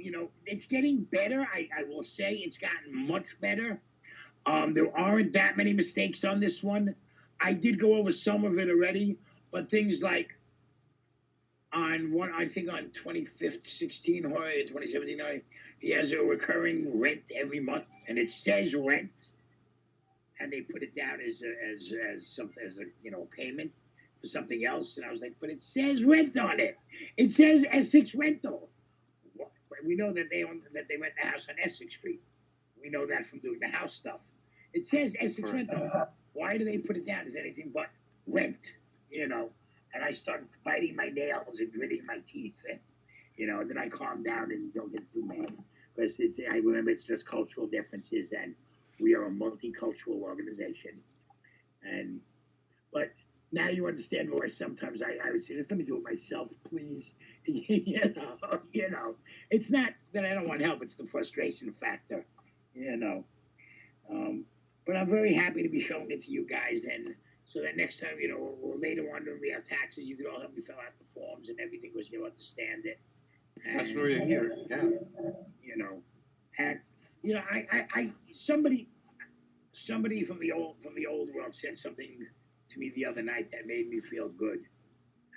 getting better. I will say it's gotten much better. There aren't that many mistakes on this one. I did go over some of it already, but things like on 25th, 16 or 2017, he has a recurring rent every month, and it says rent, and they put it down as a payment for something else, and I was like, but it says rent on it. It says Essex rental. We know that they rent the house on Essex Street. We know that from doing the house stuff. It says Essex rental. Why do they put it down as anything but rent? And I started biting my nails and gritting my teeth, and then I calmed down and don't get too mad because I remember it's just cultural differences, and we are a multicultural organization. But now you understand why sometimes I would say, just let me do it myself, please. It's not that I don't want help; it's the frustration factor. But I'm very happy to be showing it to you guys, and so that next time, or later on when we have taxes, you can all help me fill out the forms and everything because you'll understand it. And, That's why you're here. Yeah. Somebody from the old world said something to me the other night that made me feel good,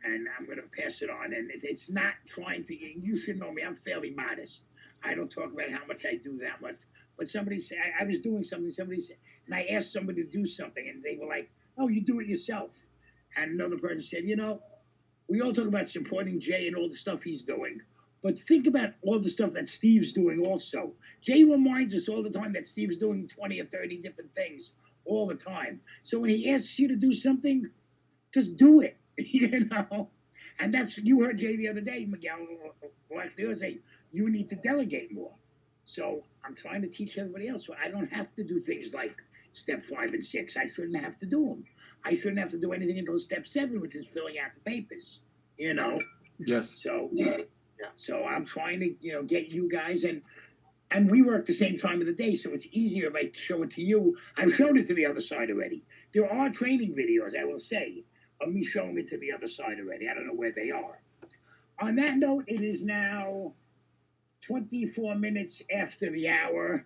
and I'm going to pass it on. And it's not trying to. You should know me. I'm fairly modest. I don't talk about how much I do that much. But somebody said I was doing something. Somebody said, and I asked somebody to do something, and they were like, "Oh, you do it yourself." And another person said, "We all talk about supporting Jay and all the stuff he's doing, But think about all the stuff that Steve's doing also. Jay reminds us all the time that Steve's doing 20 or 30 different things all the time. So when he asks you to do something, just do it, you know? And that's, you heard Jay the other day, Miguel, last Thursday, you need to delegate more. So I'm trying to teach everybody else. So I don't have to do things like step 5 and 6. I shouldn't have to do them. I shouldn't have to do anything until step 7, which is filling out the papers, you know? Yes. So, so I'm trying to, get you guys, and we work the same time of the day, so it's easier if I show it to you. I've shown it to the other side already. There are training videos, I will say, of me showing it to the other side already. I don't know where they are. On that note, it is now 24 minutes after the hour,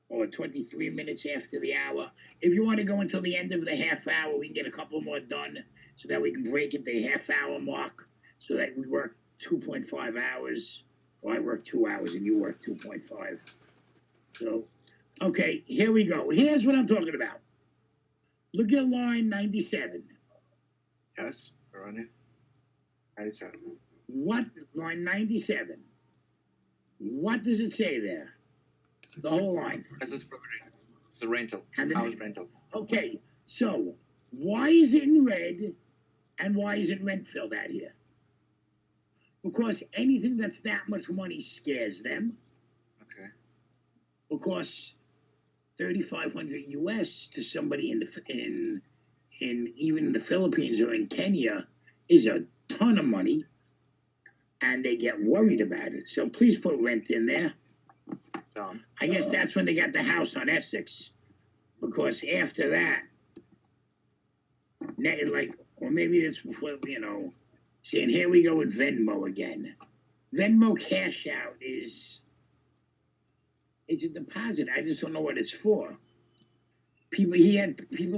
or 23 minutes after the hour. If you want to go until the end of the half hour, we can get a couple more done so that we can break at the half hour mark so that we work 2.5 hours. Well, I work 2 hours and you work 2.5. So, okay, here we go. Here's what I'm talking about. Look at line 97. Yes, we're on it. 97. What, line 97? What does it say there? The whole line. This is property. It's a rental. And House rental. Okay, so why is it in red and why is it rent filled out here? Because anything that's that much money scares them. Okay. Because 3,500 US to somebody in even in the Philippines or in Kenya is a ton of money, and they get worried about it. So please put rent in there. I guess that's when they got the house on Essex, because after that, like, or maybe it's before, saying here we go with Venmo again. Venmo cash out it's a deposit. I just don't know what it's for. People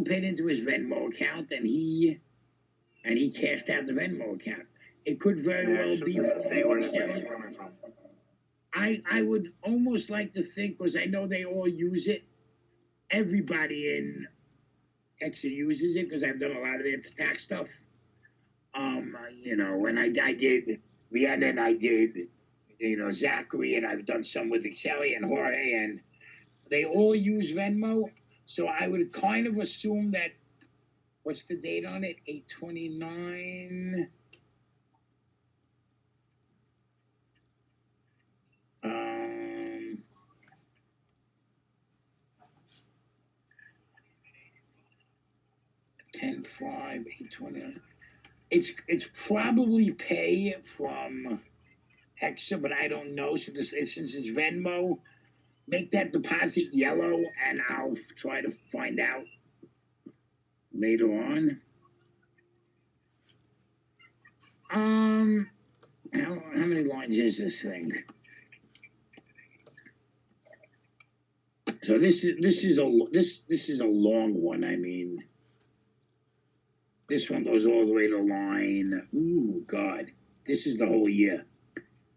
paid into his Venmo account and he cashed out the Venmo account. It could very well be. Say where the money is coming from. I would almost like to think, because I know they all use it. Everybody in Exeter uses it because I've done a lot of their tax stuff. And I did Vienna, and I did, Zachary, and I've done some with Exceli and Jorge, and they all use Venmo. So I would kind of assume that, what's the date on it? 8/29. 10/5, 8/20. It's probably pay from Hexa, but I don't know. So since it's Venmo, make that deposit yellow, and I'll try to find out later on. How many lines is this thing? So this is a long one. I mean, this one goes all the way to line. Ooh, God, this is the whole year.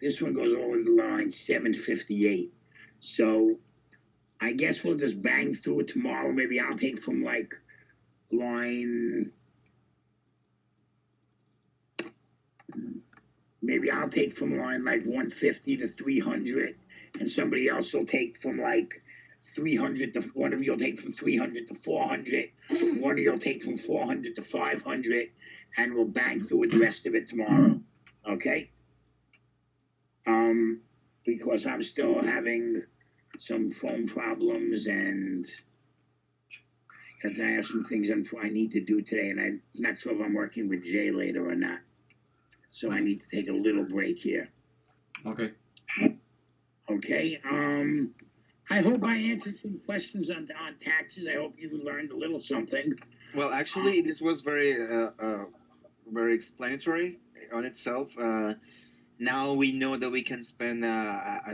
This one goes all the way to line 758. So I guess we'll just bang through it tomorrow. Maybe I'll take from like line. Maybe I'll take from line like 150 to 300, and somebody else will take from like 300 to, one of you'll take from 300 to 400, one of you'll take from 400 to 500, and we'll bang through with the rest of it tomorrow. Okay? Because I'm still having some phone problems, and I have some things I need to do today, and I'm not sure if I'm working with Jay later or not. So I need to take a little break here. Okay. Okay. I hope I answered some questions on taxes. I hope you learned a little something. Well, actually, this was very explanatory on itself. Now we know that we can spend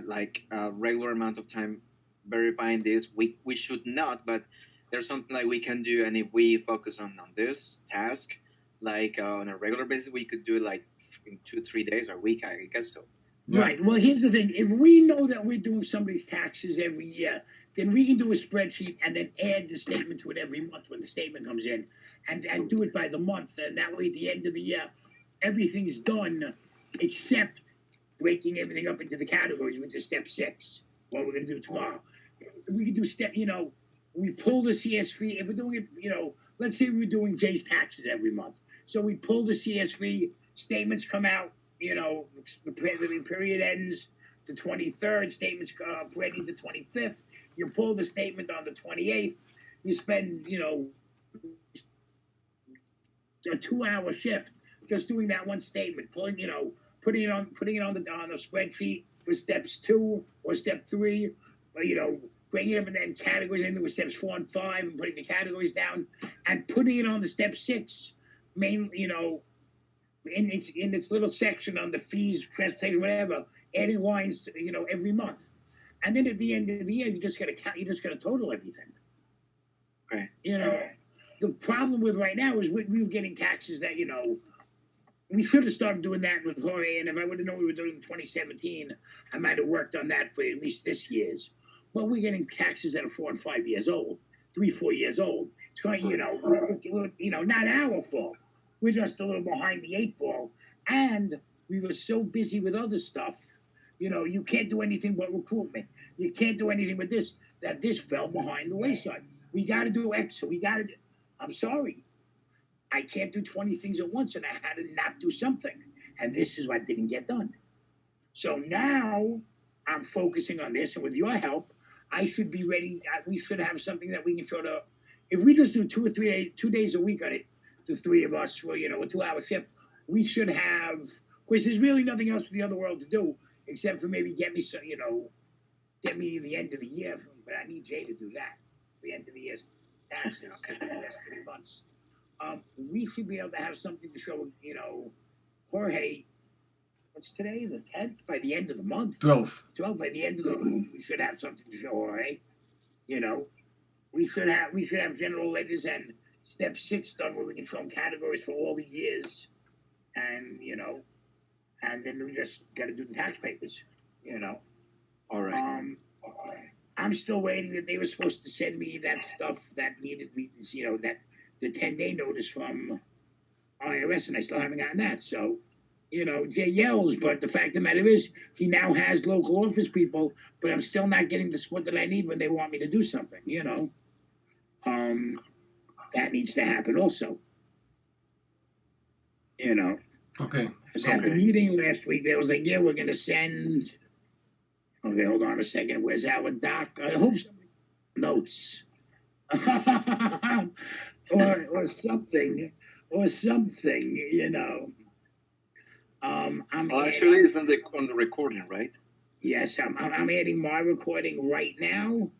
like a regular amount of time verifying this. We should not, but there's something like we can do, and if we focus on this task, like on a regular basis, we could do it like in 2-3 days or a week, I guess so. Yeah. Right. Well, here's the thing. If we know that we're doing somebody's taxes every year, then we can do a spreadsheet and then add the statement to it every month when the statement comes in, and do it by the month. And that way, at the end of the year, everything's done except breaking everything up into the categories with the step 6. What we're gonna do tomorrow. We can do step, we pull the CS3 if we're doing it, let's say we're doing Jay's taxes every month. So we pull the CS3 statements come out, the period ends the 23rd, statements ready the 25th. You pull the statement on the 28th. You spend, a 2-hour shift just doing that one statement, putting it on the spreadsheet for steps 2 or step 3, bringing it up and then categories in with steps 4 and 5 and putting the categories down and putting it on the step 6, in its little section on the fees, transportation, whatever, adding lines, every month. And then at the end of the year, you just gotta total everything. Okay. The problem with right now is we were getting taxes that, we should have started doing that with Jorge, and if I would have known we were doing 2017, I might have worked on that for at least this year's. But we're getting taxes that are 4 and 5 years old, 3, 4 years old. It's going, not our fault. We're just a little behind the 8 ball, and we were so busy with other stuff. You can't do anything but recruitment. You can't do anything but this. That this fell behind the wayside. We got to do X. So I'm sorry. I can't do 20 things at once, and I had to not do something. And this is what didn't get done. So now I'm focusing on this, and with your help, I should be ready. We should have something that we can sort of, if we just do 2 or 3 days, 2 days a week on it, the 3 of us for, a 2-hour shift, we should have, of course, there's really nothing else for the other world to do, except for maybe get me the end of the year. But I need Jay to do that. The end of the year taxes. Okay. The last 3 months. We should be able to have something to show, Jorge. What's today? The 10th? By the end of the month. 12. By the end of the month, we should have something to show Jorge. We should have general ledgers and step 6 done where we can show them categories for all the years, and and then we just got to do the tax papers. All right. I'm still waiting that they were supposed to send me that stuff that needed me, that the 10-day notice from IRS, and I still haven't gotten that. So, Jay yells, but the fact of the matter is, he now has local office people, but I'm still not getting the support that I need when they want me to do something. That needs to happen also. Okay. At the meeting last week, they was like, yeah, we're going to send. Okay, hold on a second. Where's our doc? I hope somebody notes. or something. Actually, it's on the recording, right? Yes, I'm adding my recording right now.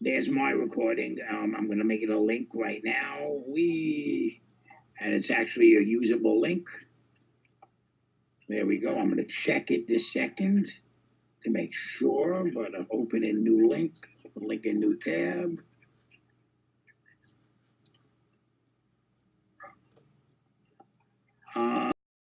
There's my recording. I'm going to make it a link right now. And it's actually a usable link. There we go. I'm going to check it this second to make sure, but I'm opening new link, link in new tab.